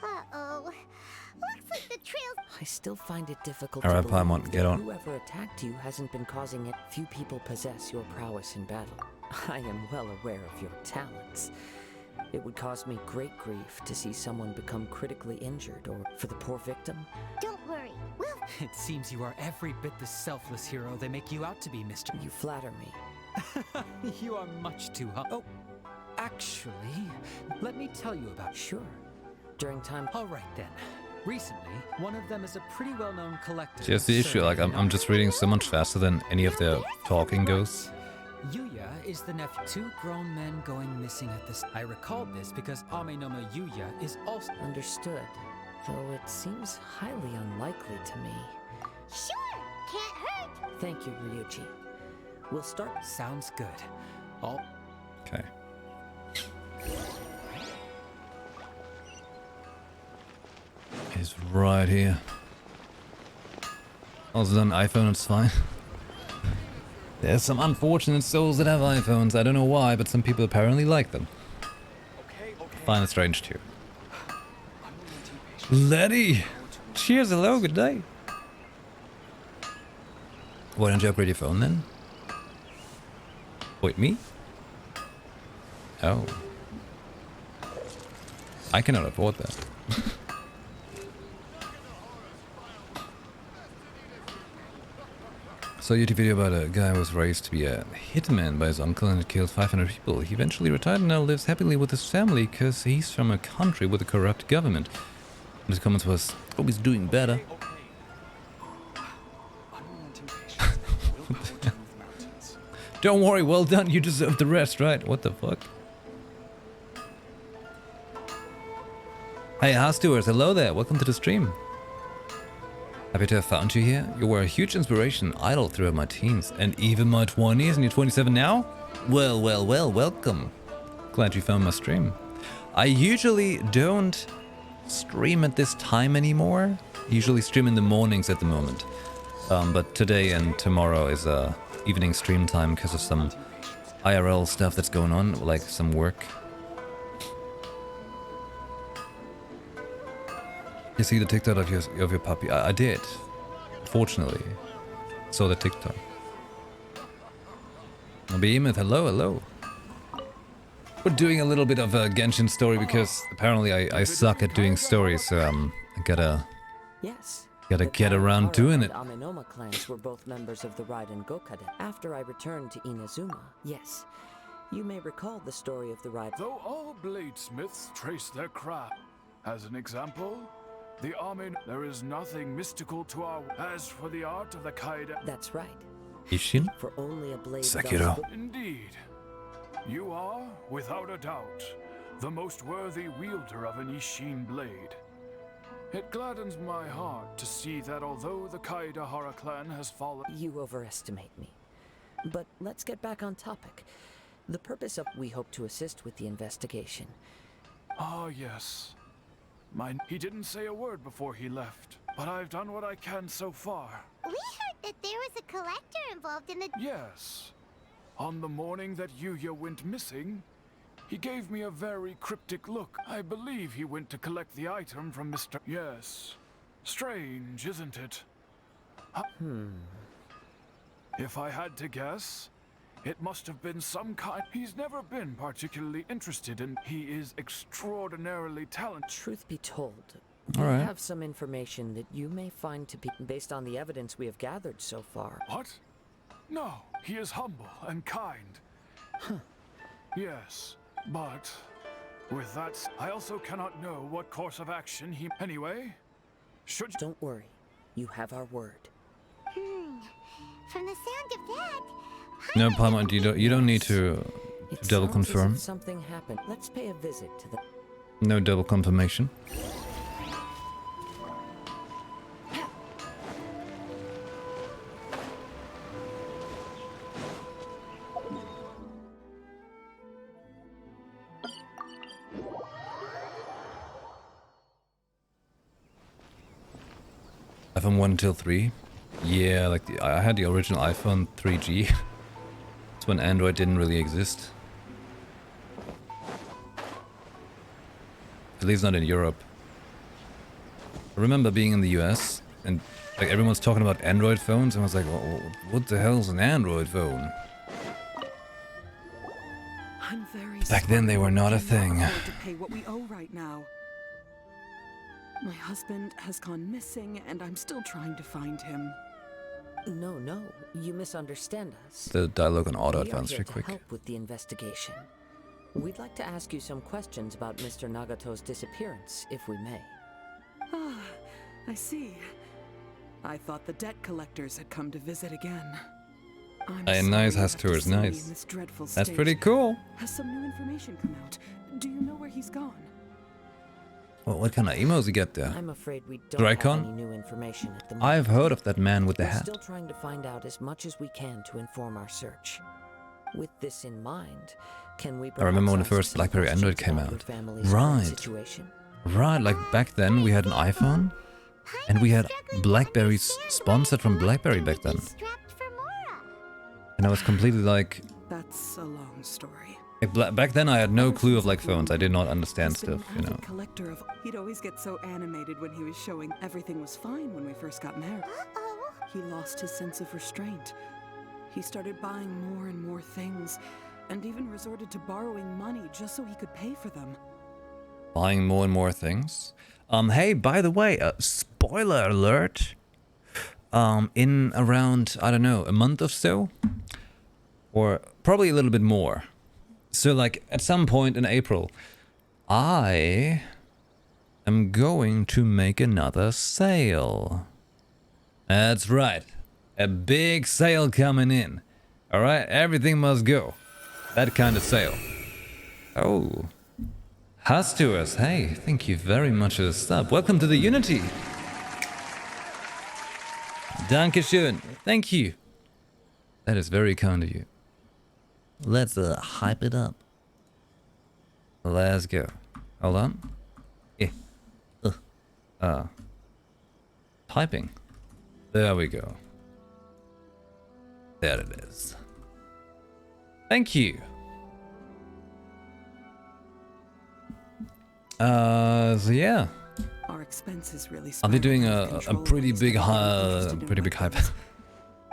Uh-oh. Looks like the trail's... I still find it difficult Alright, to believe Paimon, that get on. whoever attacked you hasn't been causing it. Few people possess your prowess in battle. I am well aware of your talents. It would cause me great grief to see someone become critically injured, or for the poor victim. Don't worry. We'll... It seems you are every bit the selfless hero they make you out to be, Mr. You flatter me. You are much too hot. Oh, actually, let me tell you about... Sure. During time... All right then. Recently, one of them is a pretty well-known collector. See, that's the issue, like, I'm just reading so much faster than any of their talking goes. Yuya is the nephew. 2 grown men going missing at this. I recalled this because Amenoma Yuya is also... Understood. Though it seems highly unlikely to me. Sure! Can't hurt! Thank you, Ryuji. We'll start... Sounds good. All... Okay. He's right here. Also on iPhone, it's fine. There's some unfortunate souls that have iPhones. I don't know why, but some people apparently like them. Find it strange too. Letty! Cheers, hello, good day. Why don't you upgrade your phone then? Wait, me? Oh. I cannot afford that. So a YouTube video about a guy who was raised to be a hitman by his uncle and killed 500 people. He eventually retired and now lives happily with his family because he's from a country with a corrupt government. And his comments was, oh, he's doing better. Don't worry, well done, you deserve the rest, right? What the fuck? Hey, House Stewards, hello there, welcome to the stream. Happy to have found you here. You were a huge inspiration, idol throughout my teens, and even my 20s, and you're 27 now? Well, well, well, welcome. Glad you found my stream. I usually don't stream at this time anymore. Usually stream in the mornings at the moment. But today and tomorrow is evening stream time because of some IRL stuff that's going on, like some work. You see the TikTok of your puppy? I did. Fortunately. Saw the TikTok. Behemoth, hello, hello. We're doing a little bit of a Genshin story because apparently I suck at doing stories, so I gotta Yes. get around doing it. The Amenoma clans were both members of the Raiden Gokade. After I returned to Inazuma, yes. You may recall the story of the Raiden. Though all bladesmiths trace their craft. As an example, the Amen, there is nothing mystical to our. As for the art of the Kaida. That's right. Ishin? For only a blade. Sekiro. Indeed. You are, without a doubt, the most worthy wielder of an Ishin blade. It gladdens my heart to see that although the Kaidahara clan has fallen... You overestimate me. But let's get back on topic. The purpose of... We hope to assist with the investigation. Ah, yes. He didn't say a word before he left, but I've done what I can so far. We heard that there was a collector involved in the... Yes. On the morning that Yuya went missing, he gave me a very cryptic look. I believe he went to collect the item from Mr. Yes. Strange, isn't it? If I had to guess, it must have been some kind... He's never been particularly interested in... He is extraordinarily talented. Truth be told, All we right. have some information that you may find to be... Based on the evidence we have gathered so far. What? No, he is humble and kind. Yes, but... With that, I also cannot know what course of action he... Anyway, should... Don't worry. You have our word. From the sound of that... No, Palma, you don't need to It double sounds as confirm. if something happened. Let's pay a visit to the... No double confirmation. iPhone 1 till 3? Yeah, like I had the original iPhone 3G. It's when Android didn't really exist. At least not in Europe. I remember being in the US and like everyone's talking about Android phones and I was like, well, what the hell's an Android phone? I'm very Back then they were not a thing. To pay what we owe right now. My husband has gone missing and I'm still trying to find him. No, you misunderstand us. The dialogue on auto We are advanced here real to quick. help with the investigation. We'd like to ask you some questions about Mr. Nagato's disappearance, if we may. Ah, I see. I thought the debt collectors had come to visit again. I'm Hey, sorry nice you has have to tours, see me nice. in this dreadful That's state. pretty cool. Has some new information come out? Do you know where he's gone? Well, what kind of emails you get there? I'm afraid we don't Dracon? have any new information at the moment. I've heard of that man with the We're hat. still trying to find out as much as we can to inform our search. With this in mind, can we... I remember when the perhaps ask first some BlackBerry questions Android came about your out. family's current Right. situation? Right, like back then we had an iPhone and we had Blackberries sponsored from BlackBerry back then. Strapped for Mora. And I was completely like That's a long story. back then I had no Ever clue since of like the war, phones. I did not understand he's been stuff, an you know. avid collector of... He'd always get so animated when he was showing everything was fine when we first got married. Uh-oh. He lost his sense of restraint. He started buying more and more things, and even resorted to borrowing money just so he could pay for them. Buying more and more things. Hey, by the way, spoiler alert. In around, I don't know, a month or so, or probably a little bit more. So like at some point in April, I am going to make another sale. That's right. A big sale coming in. All right, everything must go. That kind of sale. Oh. Hastuas, hey, thank you very much for the sub. Welcome to the Unity. Dankeschön. Thank you. That is very kind of you. Let's hype it up. Let's go. Hold on. Typing. There we go. There it is. Thank you. So yeah. Our expenses really I'll be doing spiraled out a of pretty control big because they pretty big hype.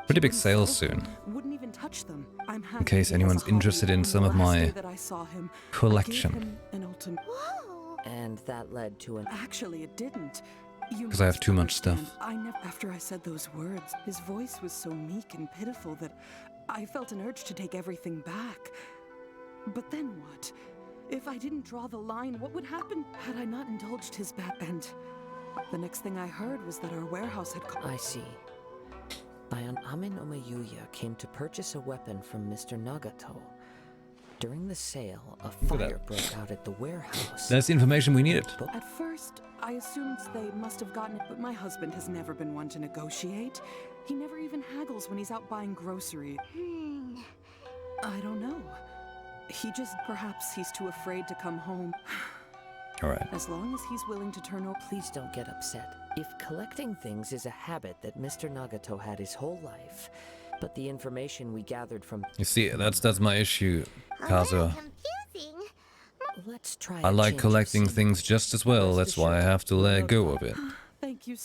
Pretty big sale soon. Wouldn't even touch them. I'm In case happy he has anyone's a hobby, interested in and some the of last day my that I saw him, I gave collection. him an ultim- Whoa! And that led to an... Actually, it didn't. Because I have too much stuff. After I said those words, his voice was so meek and pitiful that I felt an urge to take everything back. But then what? If I didn't draw the line, what would happen had I not indulged his bad end? The next thing I heard was that our warehouse had... I see. Bayan Amin Omeyuya came to purchase a weapon from Mr. Nagato. During the sale, a fire broke out at the warehouse. That's the information we needed. At first, I assumed they must have gotten it, but my husband has never been one to negotiate. He never even haggles when he's out buying groceries. I don't know. Perhaps he's too afraid to come home. Alright. As long as he's willing to turn over... Please don't get upset. If collecting things is a habit that Mr. Nagato had his whole life, but the information we gathered from... You see, that's my issue, Kazuha. Confusing. Let's try I a like change of collecting scene. things just as well. That's why I have to let go of it. Thank you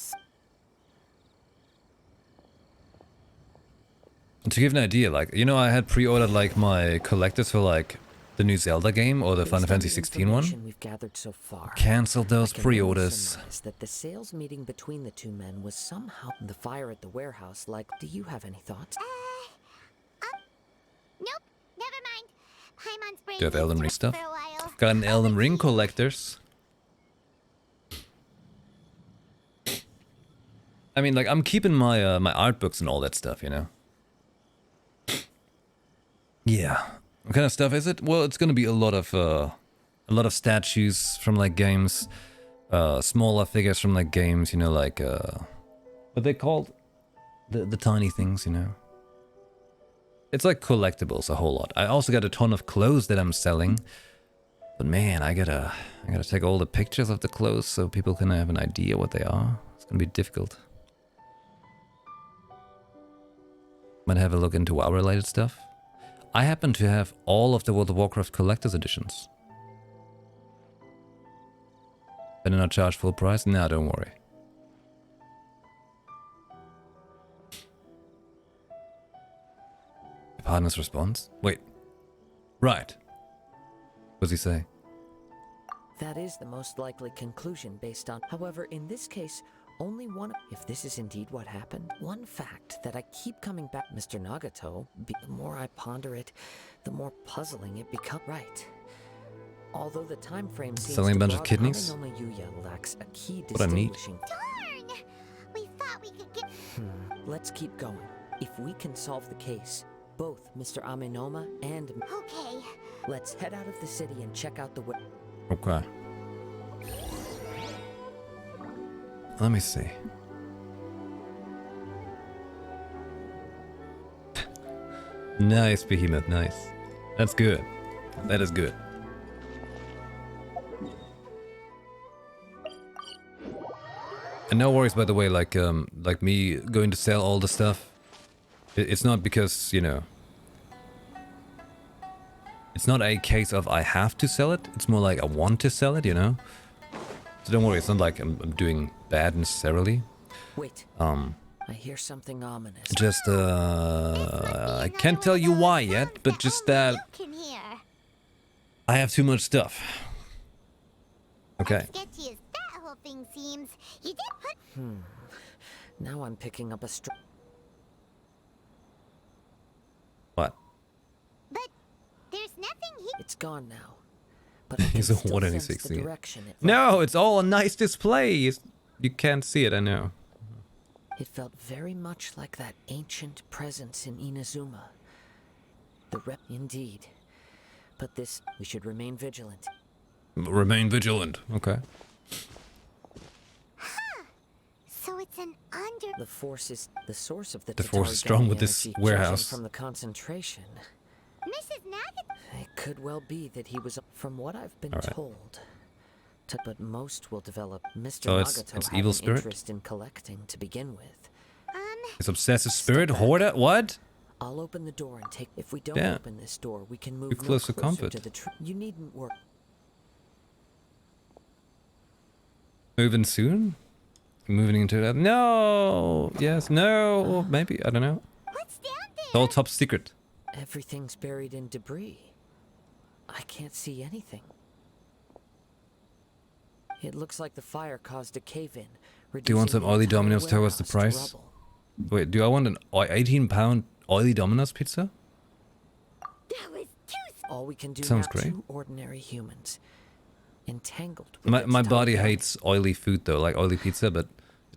To give an idea, like, you know, I had pre-ordered like my collectors for like the new Zelda game or the Based Final on Fantasy the 16 one. information we've gathered so far, Cancelled those I can only pre-orders. surmise that the sales meeting between the two men was somehow the fire at the warehouse. Like, do you have any thoughts? Nope, never mind. Paimon's brain Do you have Elden Ring stuff? for a while. Got an Elden Ring collectors. I mean, like, I'm keeping my my art books and all that stuff, you know. Yeah. What kind of stuff is it? Well, it's gonna be a lot of statues from like games, smaller figures from like games, you know, like what they called the tiny things, you know. It's like collectibles a whole lot. I also got a ton of clothes that I'm selling, but man, I gotta take all the pictures of the clothes so people can have an idea what they are. It's gonna be difficult. Might have a look into WoW related stuff. I happen to have all of the World of Warcraft collector's editions. Better not charge full price? Nah, don't worry. Partner's response? Wait. Right. What does he say? That is the most likely conclusion based on... However, in this case, only one... If this is indeed what happened, one fact that I keep coming back... Mr. Nagato, the more I ponder it, the more puzzling it becomes. Right. Although the time frame seems Selling a to bunch of broaden, kidneys? Amin Omeyuya lacks a key What a neat. distinguishing... Darn! We thought we could get... Let's keep going. If we can solve the case, both Mr. Aminoma and... Okay. Let's head out of the city and check out the... Okay. Let me see. Nice, Behemoth, nice. That's good. That is good. And no worries, by the way, like me going to sell all the stuff. It's not because, you know... It's not a case of I have to sell it. It's more like I want to sell it, you know? So don't worry, it's not like I'm doing bad necessarily. Wait. I hear something ominous. Just, I can't tell you why yet, but just that You can hear. I have too much stuff. Okay. As sketchy as that whole thing seems, you did put... Now I'm picking up a What? But there's nothing here. It's gone now. But I can He's a still what in sense the 16. direction it No, it's all a nice display. You can't see it, I know. It felt very much like that ancient presence in Inazuma. The rep indeed. But this, we should remain vigilant. Remain vigilant. Okay. So it's an under. The force is the source of the force is Tatarigami strong with this energy, judging warehouse. from the concentration. Mrs. Nugget. It could well be that he was, from what I've been All right. told. But most will develop. Mr. So it's Nagato had evil an spirit? interest in collecting to begin with. It's obsessive spirit hoarder. What? I'll open the door and take. If we don't Yeah. open this door, we can move You're close to comfort. to the You needn't work. Moving soon? Moving into that? No. Yes. No. Maybe. I don't know. What's down It's all top secret. Everything's buried in debris. I can't see anything. It looks like the fire caused a cave-in. Do you want some oily Domino's towards the price? Wait, do I want an 18-pound oily Domino's pizza? That was too. All we can do Sounds now, great. two ordinary humans, entangled with My its body Tatarigami. hates oily food though, like oily pizza, but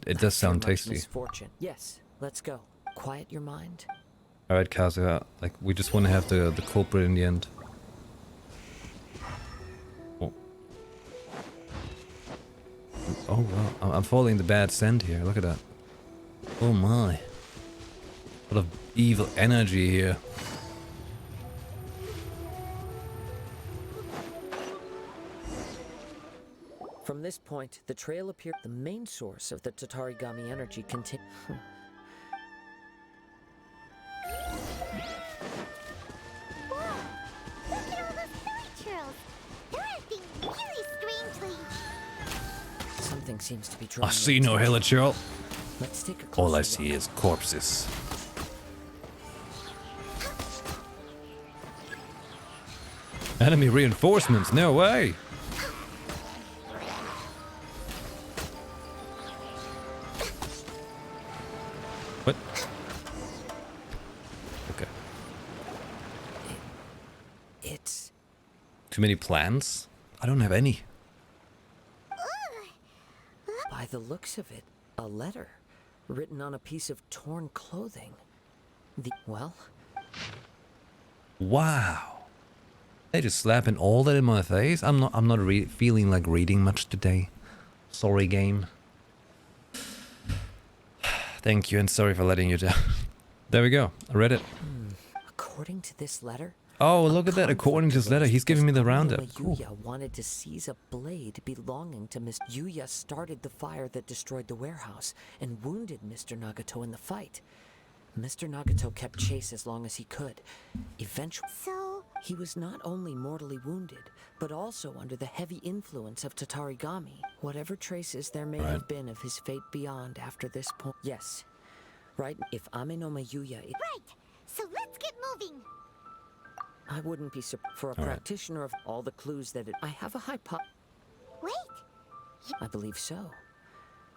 it does Fear sound much tasty. Misfortune. Yes, let's go. Quiet your mind. Alright, Kazuha, like we just want to have the culprit in the end. Oh, oh wow, I'm following the bad scent here, look at that. Oh my. A lot of evil energy here. From this point, the trail appeared the main source of the Tatarigami energy contain. Whoa! Look at all those silly churls. They're acting really strangely. Something seems to be drawing. I see no hilichurl. Let's take a All I closer see look. is corpses. Enemy reinforcements, no way! What? Okay. It's Too many plans? I don't have any. by the looks of it, a letter written on a piece of torn clothing. Well, Wow. They just slapping all that in my face. I'm not feeling like reading much today. Sorry, game. Thank you and sorry for letting you down. There we go. I read it. according to this letter, Oh, look at that. According to this letter, he's giving me the roundup. Cool. Yuya wanted to seize a blade belonging to Miss Yuya started the fire that destroyed the warehouse and wounded Mr. Nagato in the fight. Mr. Nagato kept chase as long as he could. Eventually, So, he was not only mortally wounded, but also under the heavy influence of Tatarigami. Whatever traces there may Right. have been of his fate beyond after this point. Yes. Right? If Ame no Mayuya, right. So let's get moving. I wouldn't be surprised for a right. practitioner of all the clues that I have a Wait. I believe so.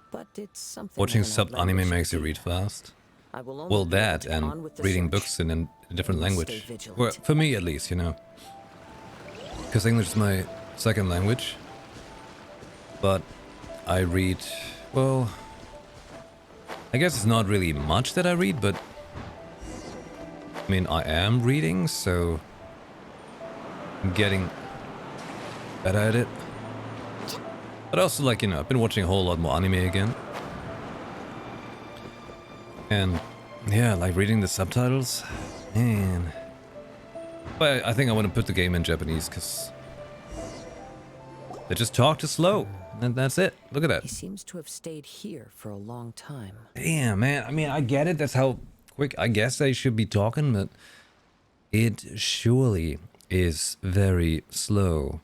But it's something. Watching that an sub outlandish anime makes you idea. read fast. I will only Well, be that on and with the reading search. books in a different We must language. stay vigilant. Well, for me at least, you know. Because English is my second language. But I read, well, I guess it's not really much that I read, but I mean, I am reading, so I'm getting better at it. But also, like, you know, I've been watching a whole lot more anime again. And yeah, like reading the subtitles, man. But I think I want to put the game in Japanese because they just talk too slow, and that's it. Look at that. He seems to have stayed here for a long time. Damn, man. I mean, I get it. That's how quick I guess they should be talking, but it surely is very slow.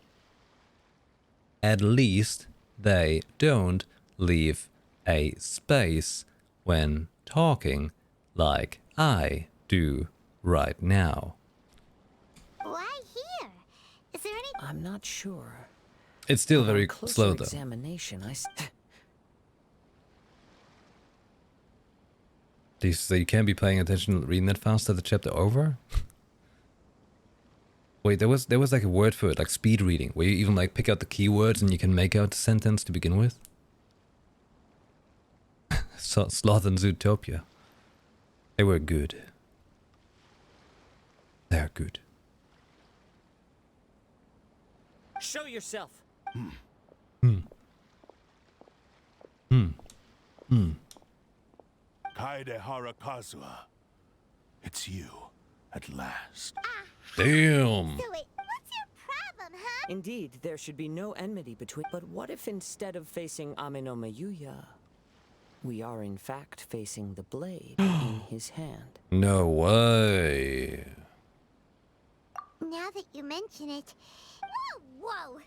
At least they don't leave a space when talking like I do right now. Why here? Is there any? I'm not sure. It's still On very closer slow though. Examination, So you can't be paying attention reading that fast at the chapter over? Wait, there was like a word for it, like speed reading, where you even like pick out the keywords and you can make out the sentence to begin with. So, Sloth and Zootopia. They were good. They're good. Show yourself. Kaedehara Kazuha. It's you, at last. Damn. So what's your problem, huh? Indeed, there should be no enmity between. But what if instead of facing Amenoma Yuya, we are in fact facing the blade in his hand? No way. Now that you mention it... Whoa!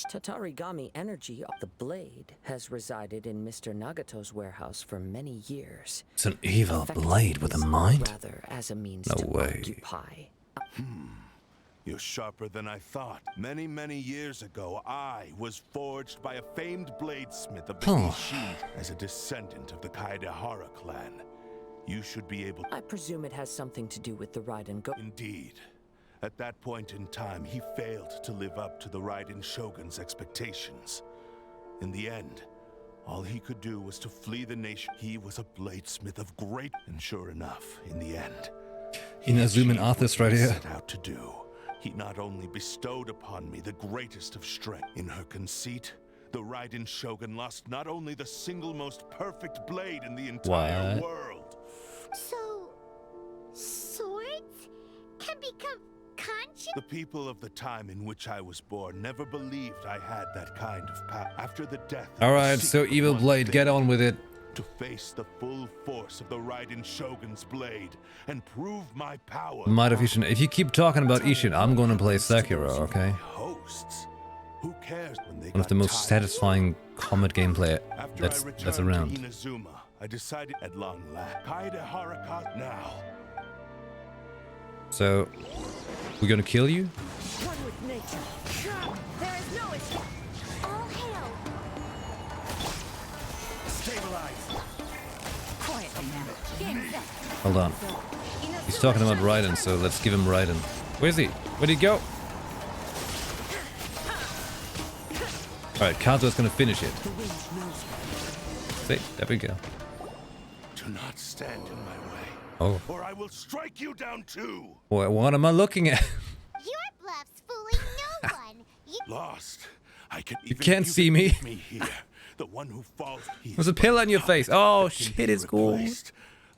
Tatarigami energy of the blade has resided in Mr. Nagato's warehouse for many years. It's an evil Effectively, blade with a mind? Rather as a means No to way. occupy. You're sharper than I thought. Many, many years ago, I was forged by a famed bladesmith of the Ishin as a descendant of the Kaedehara clan. You should be able... I presume it has something to do with the Raiden Go. Indeed. At that point in time, he failed to live up to the Raiden Shogun's expectations. In the end, all he could do was to flee the nation. He was a bladesmith of great... And sure enough, in the end... Inazuma Arthas right here. Set out to do. He not only bestowed upon me the greatest of strength. In her conceit, the Raiden Shogun lost not only the single most perfect blade in the entire world. So... swords can become conscious? The people of the time in which I was born never believed I had that kind of power. After the death of Alright, the so secret Evil one, Blade, get on with it. to face the full force of the Raiden Shogun's blade and prove my power. Might of Ishin. If you keep talking about Ishin, I'm gonna play Sekiro, okay? Hosts. Who cares when they One of the most satisfying combat gameplay that's around. To Inazuma, I decided at long last. Kaedehara Kazuha now. So, we're gonna kill you? One with nature. There is no escape. All hail. Stabilize. Quietly now. Hold on. He's talking about Raiden, so let's give him Raiden. Where's he? Where'd he go? Alright, Kazuha's gonna finish it. See, there we go. Do not stand in my way, Oh. or I will strike you down too. What am I looking at? Your bluff's fooling no one. Lost. I can You can't see me. Here. The one who falls. There's a pillar in your face. Oh shit, it's gold.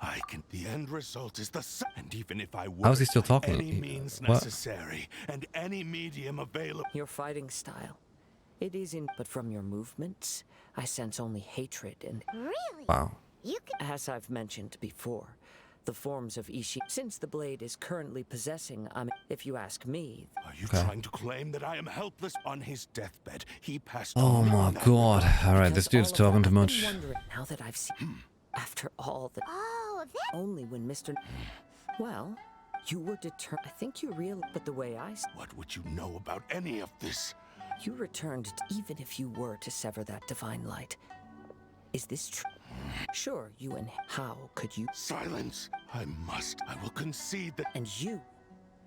I can. The end result is the sun. And even if I would, How's he still talking? any means What? necessary and any medium available. Your fighting style. It is in, but from your movements, I sense only hatred and... Really? Wow. You can... As I've mentioned before, the forms of Ishi... Since the blade is currently possessing, if you ask me... Are you trying to claim that I am helpless? On his deathbed, he passed Oh on my that god. Alright, this dude's talking too much. Now that I've seen... After all the... Oh, that... Only when Mr... Well, you were determined... I think you realized... But the way I... What would you know about any of this? You returned even if you were to sever that divine light. Is this true? Sure, you and... How could you... Silence! I must. I will concede that... And you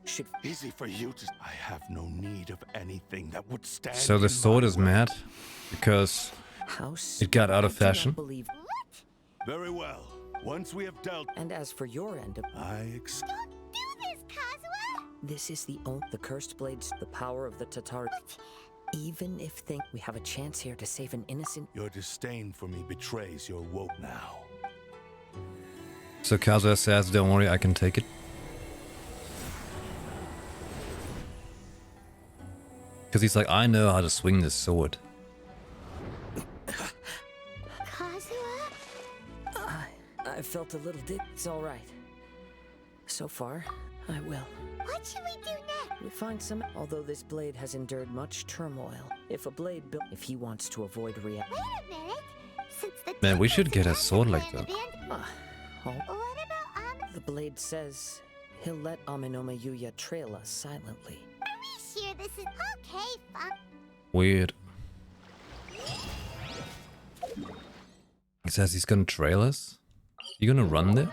should... Easy for you to... I have no need of anything that would stand. So the sword is mad because it got out of fashion. Very well. Once we have dealt... And as for your end of... I Don't do this, Kazuha! This is the cursed blades, the power of the Tatar... Even if we have a chance here to save an innocent... Your disdain for me betrays your woke now. So Kazuha says, don't worry, I can take it. Because he's like, I know how to swing this sword. Kazuha? I felt a little dip. It's all right. So far, I will. What should we do next? We find some... Although this blade has endured much turmoil, if a blade built... If he wants to avoid Wait a minute. Since the Man, we should get a sword like that. Oh, What about the blade says he'll let Amenoma Yuya trail us silently. Are we sure this is okay, fun? Weird. He says he's gonna trail us? You gonna run there?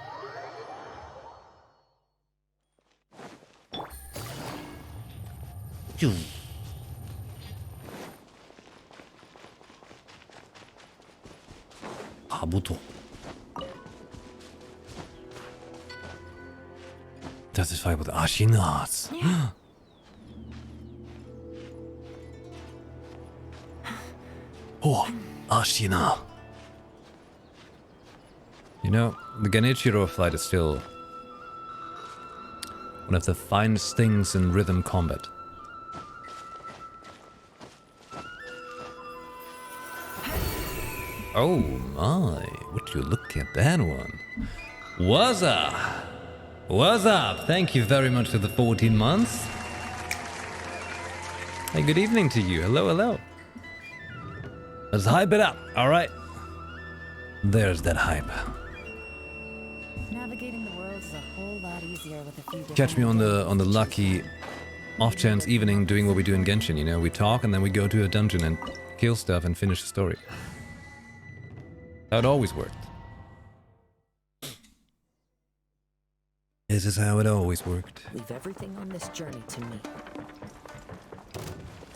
You. Kabuto. Das ist fight with Ashinas. Oh, Ashina. You know, the Genichiro fight is still one of the finest things in rhythm combat. Oh my, would you look at that one? What's up? What's up? Thank you very much for the 14 months. Hey, good evening to you. Hello, hello. Let's hype it up, alright? There's that hype. Navigating the world is a whole lot easier with a few different Catch me on the lucky off chance evening doing what we do in Genshin, you know? We talk and then we go to a dungeon and kill stuff and finish the story. How it always worked. This is how it always worked. Leave everything on this journey to me.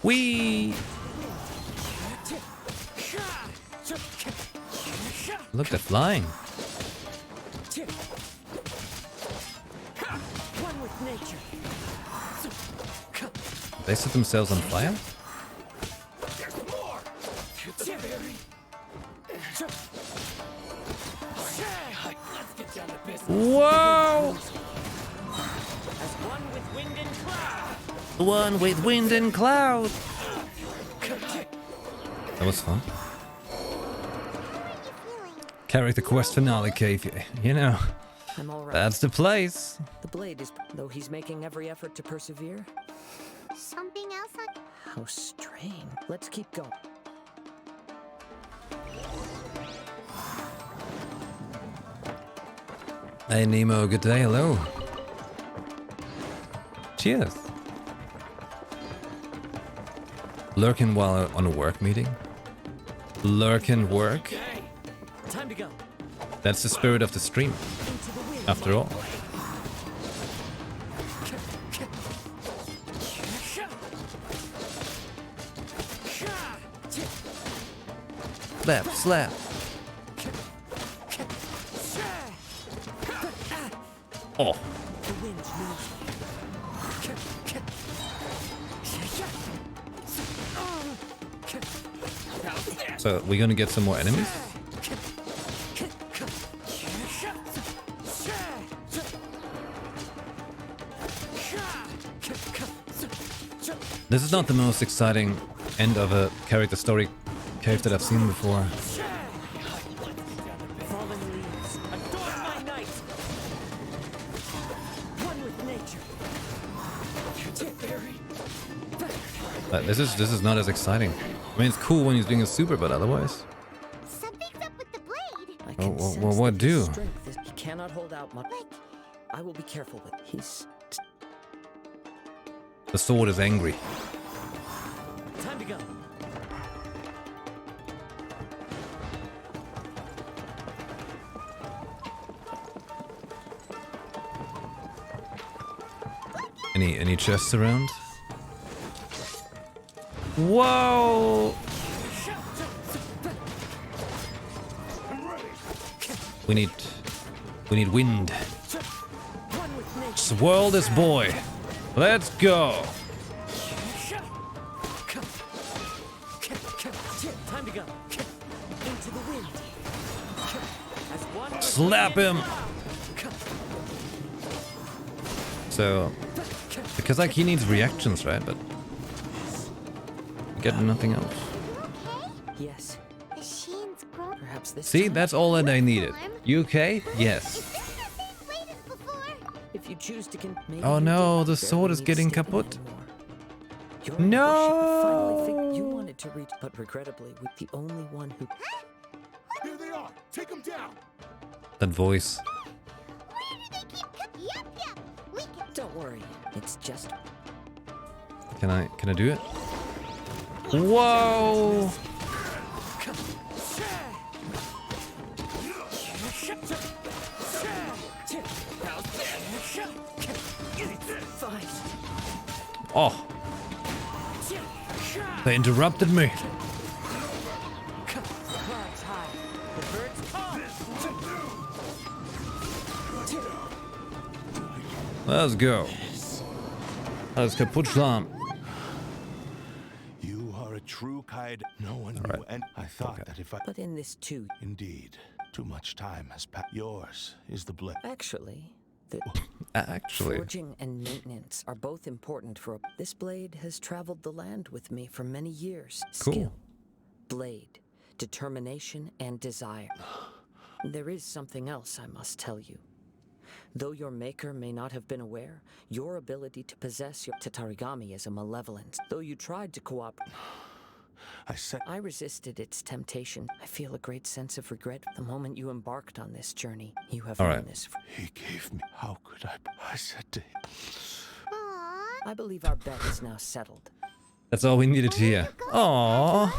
Whee! Look at flying. One with nature. They set themselves on fire? Whoa! The one with wind and cloud. That was fun. Character quest finale cave, you know. I'm all right. That's the place. The blade is, though he's making every effort to persevere. Something else on... How strange. Let's keep going. Hey Nemo, good day, hello. Cheers. Lurking while on a work meeting? Lurking work? Time to go. That's the spirit of the stream, after all. Slap, slap. Oh. So we're gonna get some more enemies? This is not the most exciting end of a character story cave that I've seen before. This is not as exciting. I mean, it's cool when he's doing a super, but otherwise. Something's up with the blade. Well, what do? He cannot hold out much. I will be careful with. He's. The sword is angry. Time to go. Any chests around? Whoa! We need wind. Swirl this boy. Let's go. Time to go. Into the wind. Slap him. So, because like he needs reactions, right? But get nothing else. Yes. The Sheen's grown. Perhaps this. See, that's all that I needed. You okay? Yes. Is this the same blade as before? If you choose to Oh no, the sword is getting kaput. No. You wanted to reach, but regrettably, with the only one who. Here they are. Take them down. That voice. Where do they keep Yep. We can... Don't worry. It's just. Can I do it? Whoa! Oh! They interrupted me. Let's go. Alles kaputt schlagen. You are a true Kaid. No one knew, and I thought that if I... But in this too. Indeed. Too much time has passed. Yours is the blade. Actually, the Actually. forging and maintenance are both important for this blade has traveled the land with me for many years. Cool. Skill, blade, determination, and desire. There is something else I must tell you. Though your maker may not have been aware, your ability to possess your Tatarigami is a malevolence. Though you tried to cooperate, I resisted its temptation. I feel a great sense of regret. The moment you embarked on this journey, you have known this. He gave me. How could I? I said to him. I believe our bet is now settled. That's all we needed to hear. Aww.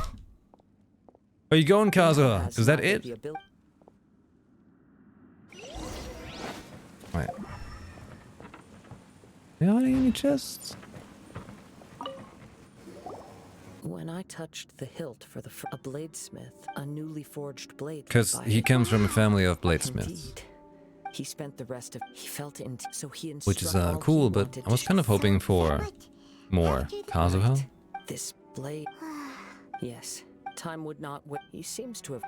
Where you going, Kazuha? Is that it? Right. Yeah, any chests? When I touched the hilt for a bladesmith, a newly forged blade. Because he comes from a family of bladesmiths. Indeed. He spent the rest of so he which is cool, but I was kind of hoping for more Kazuha. This blade. Yes, time would not wait. He seems to have.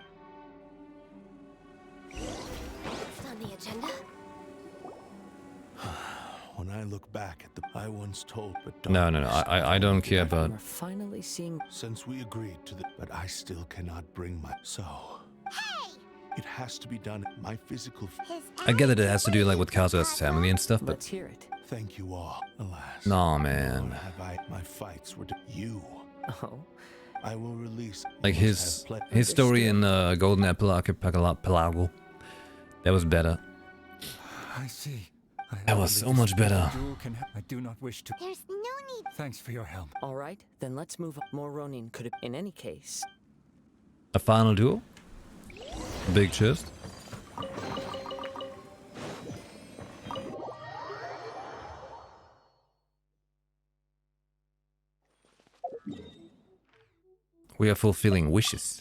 Next on the agenda. When I look back at the I once told, but No. I don't care about. We're finally seeing. Since we agreed to the, but I still cannot bring my. So. Hey! It has to be done. My physical. I get that it has to do like with Kazuha's family and stuff, but. Let's hear it. Thank you all. Alas. Nah, man. My fights were to you. Oh. I will release. Like his story in Golden Archipelago. That was better. I see. That was so much better. I do not wish to. There's no need. Thanks for your help. All right, then let's move on. More Ronin could have. In any case. A final duel? Big chest? We are fulfilling wishes.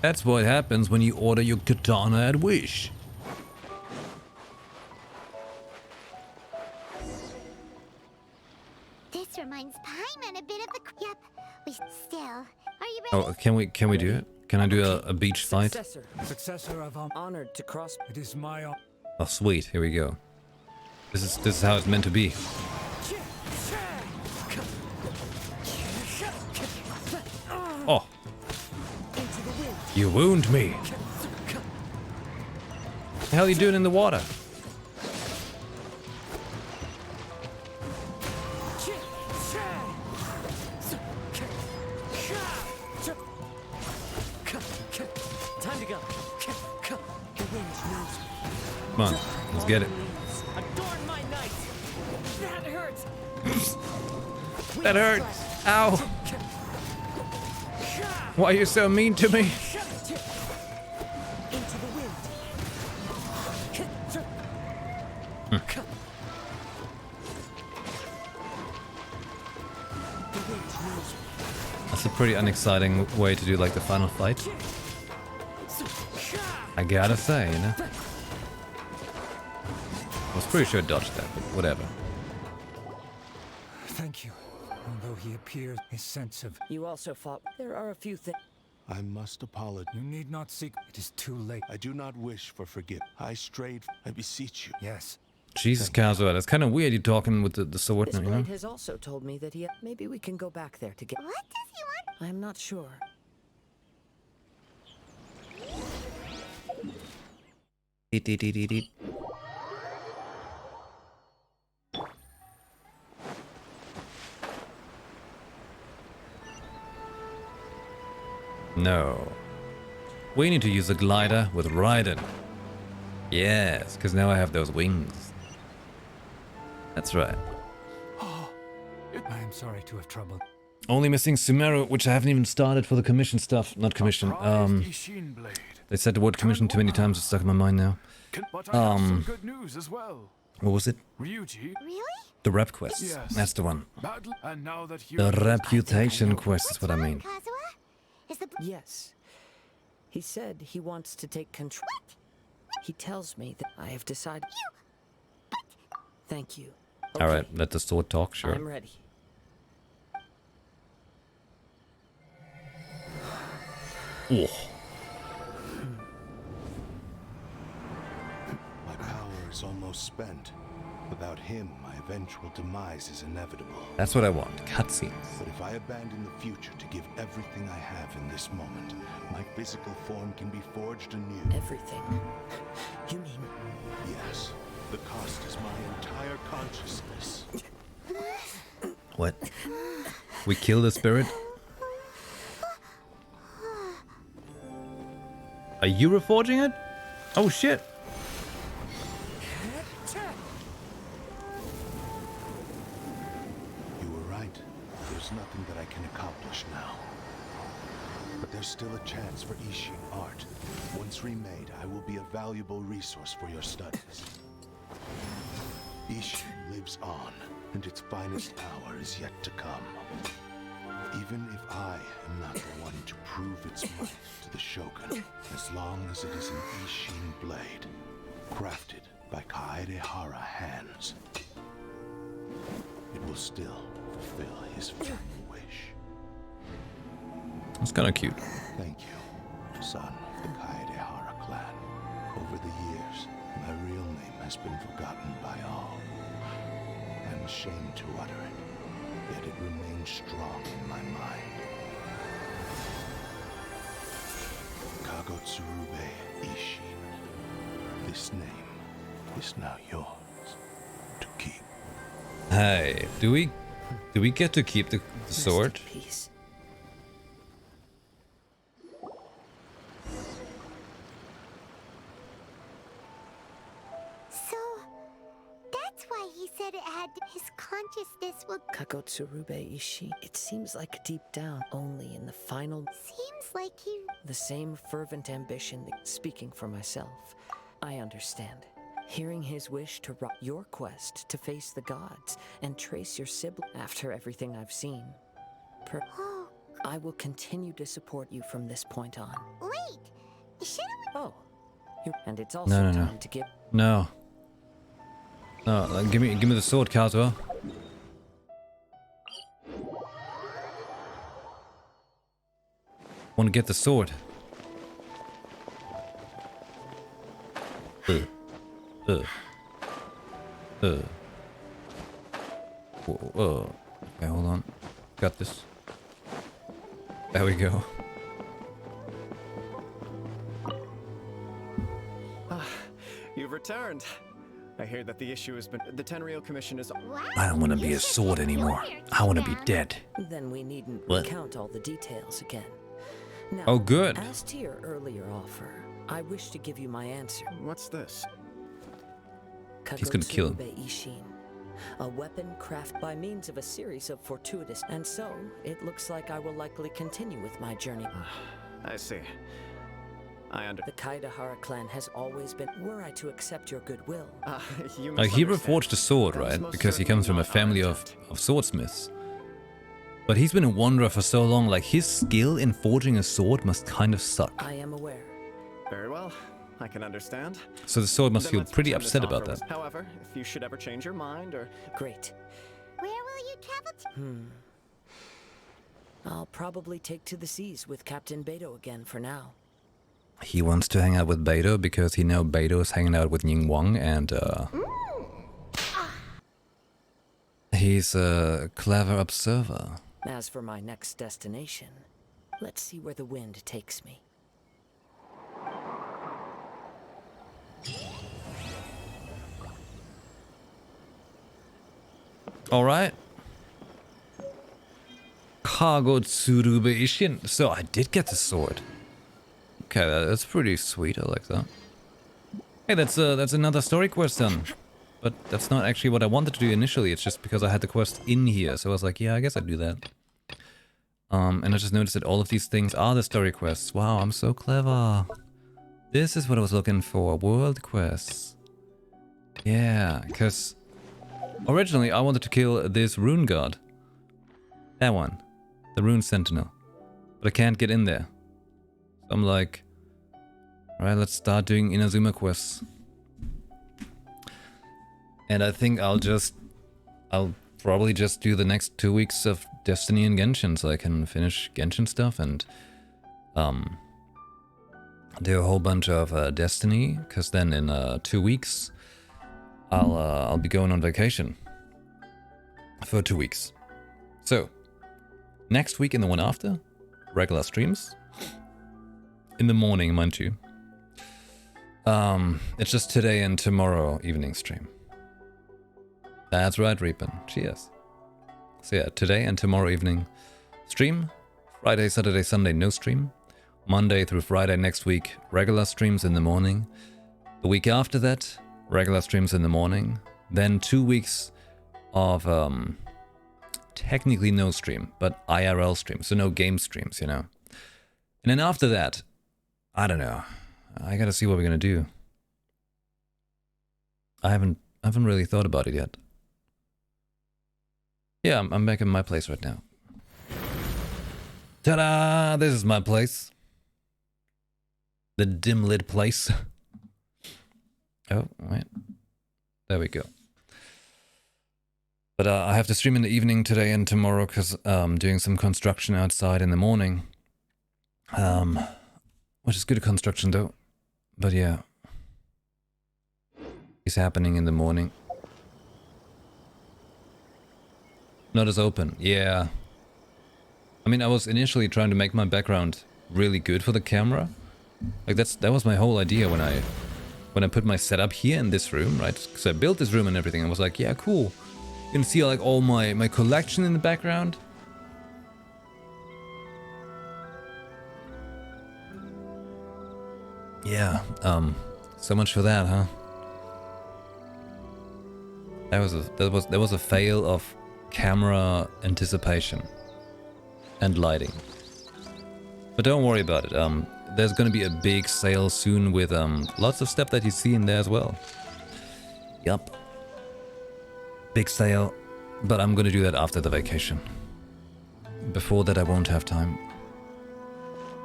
That's what happens when you order your katana at Wish. This reminds Paimon a bit of the. Yep. We still. Are you ready? Oh, can we do it? Can I do a beach fight? Successor of honored to cross. It is my honor. Oh, sweet. Here we go. This is how it's meant to be. Oh. You wound me. What the hell are you doing in the water? Time to go. Come on, let's get it. Adorn my night. That hurts. That hurts. Ow. Why are you so mean to me? Into the wind. That's a pretty unexciting way to do like the final fight. I gotta say, you know. I was pretty sure I dodged that, but whatever. Thank you. Although he appears a sense of. You also fought. There are a few things. I must apologize. You need not seek. It is too late. I do not wish for forgiveness. I strayed. I beseech you. Yes. Jesus, Kazuha, that's kind of weird you talking with the sword This now, you know? blade has also told me that he. Maybe we can go back there to get. What does he want? I'm not sure. No. We need to use a glider with Raiden. Yes, because now I have those wings. That's right. I am sorry to have troubled. Only missing Sumeru, which I haven't even started for the commission stuff. Not commission. They said the word commission too many times, it's stuck in my mind now. But I have some good news as well. What was it? Ryuji? Really? The rep quest. Yes. That's the one. Battle, and now that The reputation quest is what I mean. Kazuha? Is the. Yes. He said he wants to take control. He tells me that I have decided. Thank you. Okay. Alright, let the sword talk, sure. I'm ready. Hey, you. But. What does he want? I'm not sure. You. But. Thank you. Okay. Thank you. Alright. I'm ready. Oh. My power is almost spent. Without him, my eventual demise is inevitable. That's what I want. Cutscenes. But if I abandon the future to give everything I have in this moment, my physical form can be forged anew. Everything? You mean... Yes. The cost is my entire consciousness. What? We kill the spirit? Are you reforging it? Oh shit. You were right. There's nothing that I can accomplish now. But there's still a chance for Ishin art. Once remade, I will be a valuable resource for your studies. Ishin lives on, and its finest hour is yet to come. Even if I am not the one to prove its might to the Shogun, as long as it is an Ishin blade, crafted by Kaedehara hands, it will still fulfill his final wish. That's kind of cute. Thank you, son of the Kaedehara clan. Over the years, my real name has been forgotten by all. I'm ashamed to utter it, yet it remains strong in my mind. Kagotsurube Ishin. This name is now yours to keep. Hey, do we get to keep the sword? Peace. So, that's why he said it had his consciousness will... Kagotsurube Ishi. It seems like deep down, only in the final... Seems like he... The same fervent ambition that, speaking for myself, I understand. Hearing his wish to rock your quest to face the gods and trace your sibling after everything I've seen. Oh, I will continue to support you from this point on. wait! Shouldn't we... Oh. And it's also No. time to give... No. No, like, give me the sword, Kazuo. Want to get the sword? Whoa. Okay, hold on. Got this. There we go. You've returned. I hear that the issue has been... The Tenryou Commission is... I don't want to be a sword anymore. I want to be dead. Then we needn't What? recount all the details again. Now, Oh, good. as to your earlier offer, I wish to give you my answer. What's this? He's gonna kill him. Kagotsurube Ishin, a weapon crafted by means of a series of fortuitous... And so, it looks like I will likely continue with my journey. I see. The Kaedehara clan has always been... Were I to accept your goodwill... You Like, he misunderstand. reforged a sword, That was right? most Because he certainly comes from a not our family of intent. swordsmiths. But he's been a wanderer for so long, like, his skill in forging a sword must kind of suck. I am aware. Very well. I can understand. So the sword must Then feel let's pretty pretend this upset about offer was- that. However, if you should ever change your mind or... Great. Where will you travel to? I'll probably take to the seas with Captain Beidou again for now. He wants to hang out with Beidou because he knows Beidou is hanging out with Ying Wang, and he's a clever observer. As for my next destination, let's see where the wind takes me. All right. Kagotsurube Ishin. So I did get the sword. Okay, that's pretty sweet. I like that. Hey, that's another story quest done. But that's not actually what I wanted to do initially. It's just because I had the quest in here. So I was like, yeah, I guess I'd do that. And I just noticed that all of these things are the story quests. Wow, I'm so clever. This is what I was looking for. World quests. Yeah, because originally I wanted to kill this rune god. That one. The rune sentinel. But I can't get in there. So I'm like, alright, let's start doing Inazuma quests. And I think I'll probably just do the next 2 weeks of Destiny and Genshin so I can finish Genshin stuff and do a whole bunch of Destiny, because then in 2 weeks I'll be going on vacation for 2 weeks. So next week and the one after, regular streams in the morning, mind you. It's just today and tomorrow evening stream. That's right, Reapin. Cheers. So yeah, today and tomorrow evening stream. Friday, Saturday, Sunday, no stream. Monday through Friday next week, regular streams in the morning. The week after that, regular streams in the morning. Then 2 weeks of technically no stream, but IRL stream, so no game streams, you know. And then after that, I don't know. I gotta see what we're gonna do. I haven't really thought about it yet. Yeah, I'm back in my place right now. Ta-da! This is my place. The dim-lit place. Oh, wait. There we go. But I have to stream in the evening today and tomorrow because I'm doing some construction outside in the morning. Which is good construction though. But yeah. It's happening in the morning. Not as open. Yeah. I mean, I was initially trying to make my background really good for the camera. Like that was my whole idea when I put my setup here in this room, right? Because I built this room and everything. I was like, yeah, cool. You can see like all my collection in the background. Yeah, so much for that, huh? That was a fail of camera anticipation and lighting. But don't worry about it. There's gonna be a big sale soon with lots of stuff that you see in there as well. Yup. Big sale, but I'm gonna do that after the vacation. Before that I won't have time.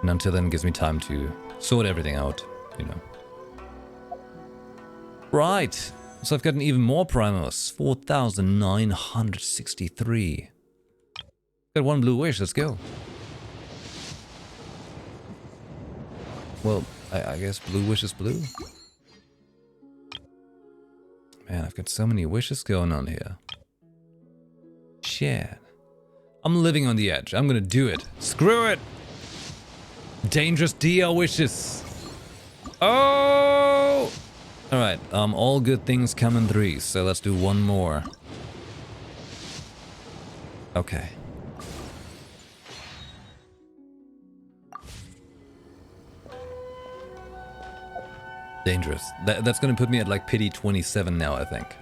And until then it gives me time to sort everything out, you know. Right, so I've gotten even more primos. 4,963. Got one blue wish, let's go. Well, I guess blue wish is blue. Man, I've got so many wishes going on here. Shit. I'm living on the edge. I'm gonna do it. Screw it! Dangerous DL wishes. Oh! Alright, all good things come in threes, so let's do one more. Okay. Dangerous. That's gonna put me at like pity 27 now, I think.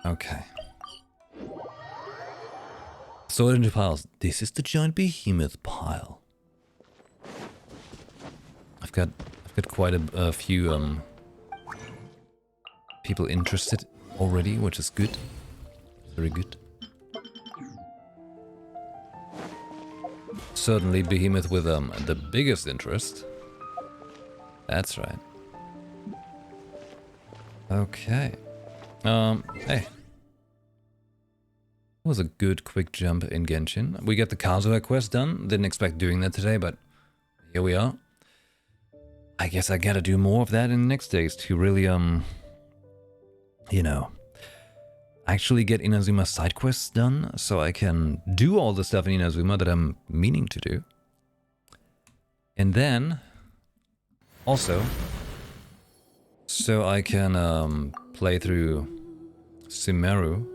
Okay. Sort into piles. This is the giant behemoth pile. I've got quite a few people interested already, which is good. Very good. Certainly behemoth with the biggest interest. That's right. Okay. Hey. That was a good quick jump in Genshin. We got the Kazuha quest done. Didn't expect doing that today, but here we are. I guess I gotta do more of that in the next days to really, you know, actually get Inazuma's side quests done so I can do all the stuff in Inazuma that I'm meaning to do. And then, also, so I can play through Sumeru.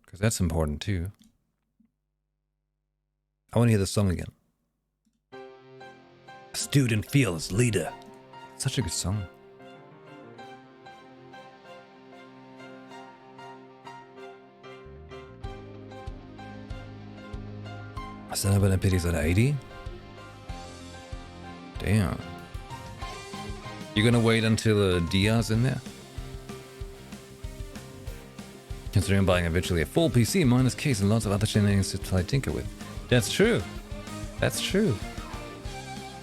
Because that's important too. I want to hear the song again. Student feels leader. Such a good song. Senabana Pity's at 80? Damn. You gonna wait until Dia's in there? Considering buying eventually a full PC, minus case, and lots of other shenanigans to play tinker with. That's true. That's true.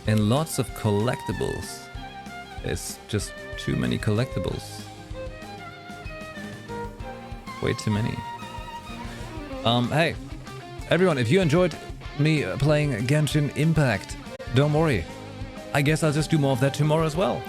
And lots of collectibles. There's just too many collectibles. Way too many. Hey, Everyone, if you enjoyed me playing Genshin Impact, don't worry. I guess I'll just do more of that tomorrow as well.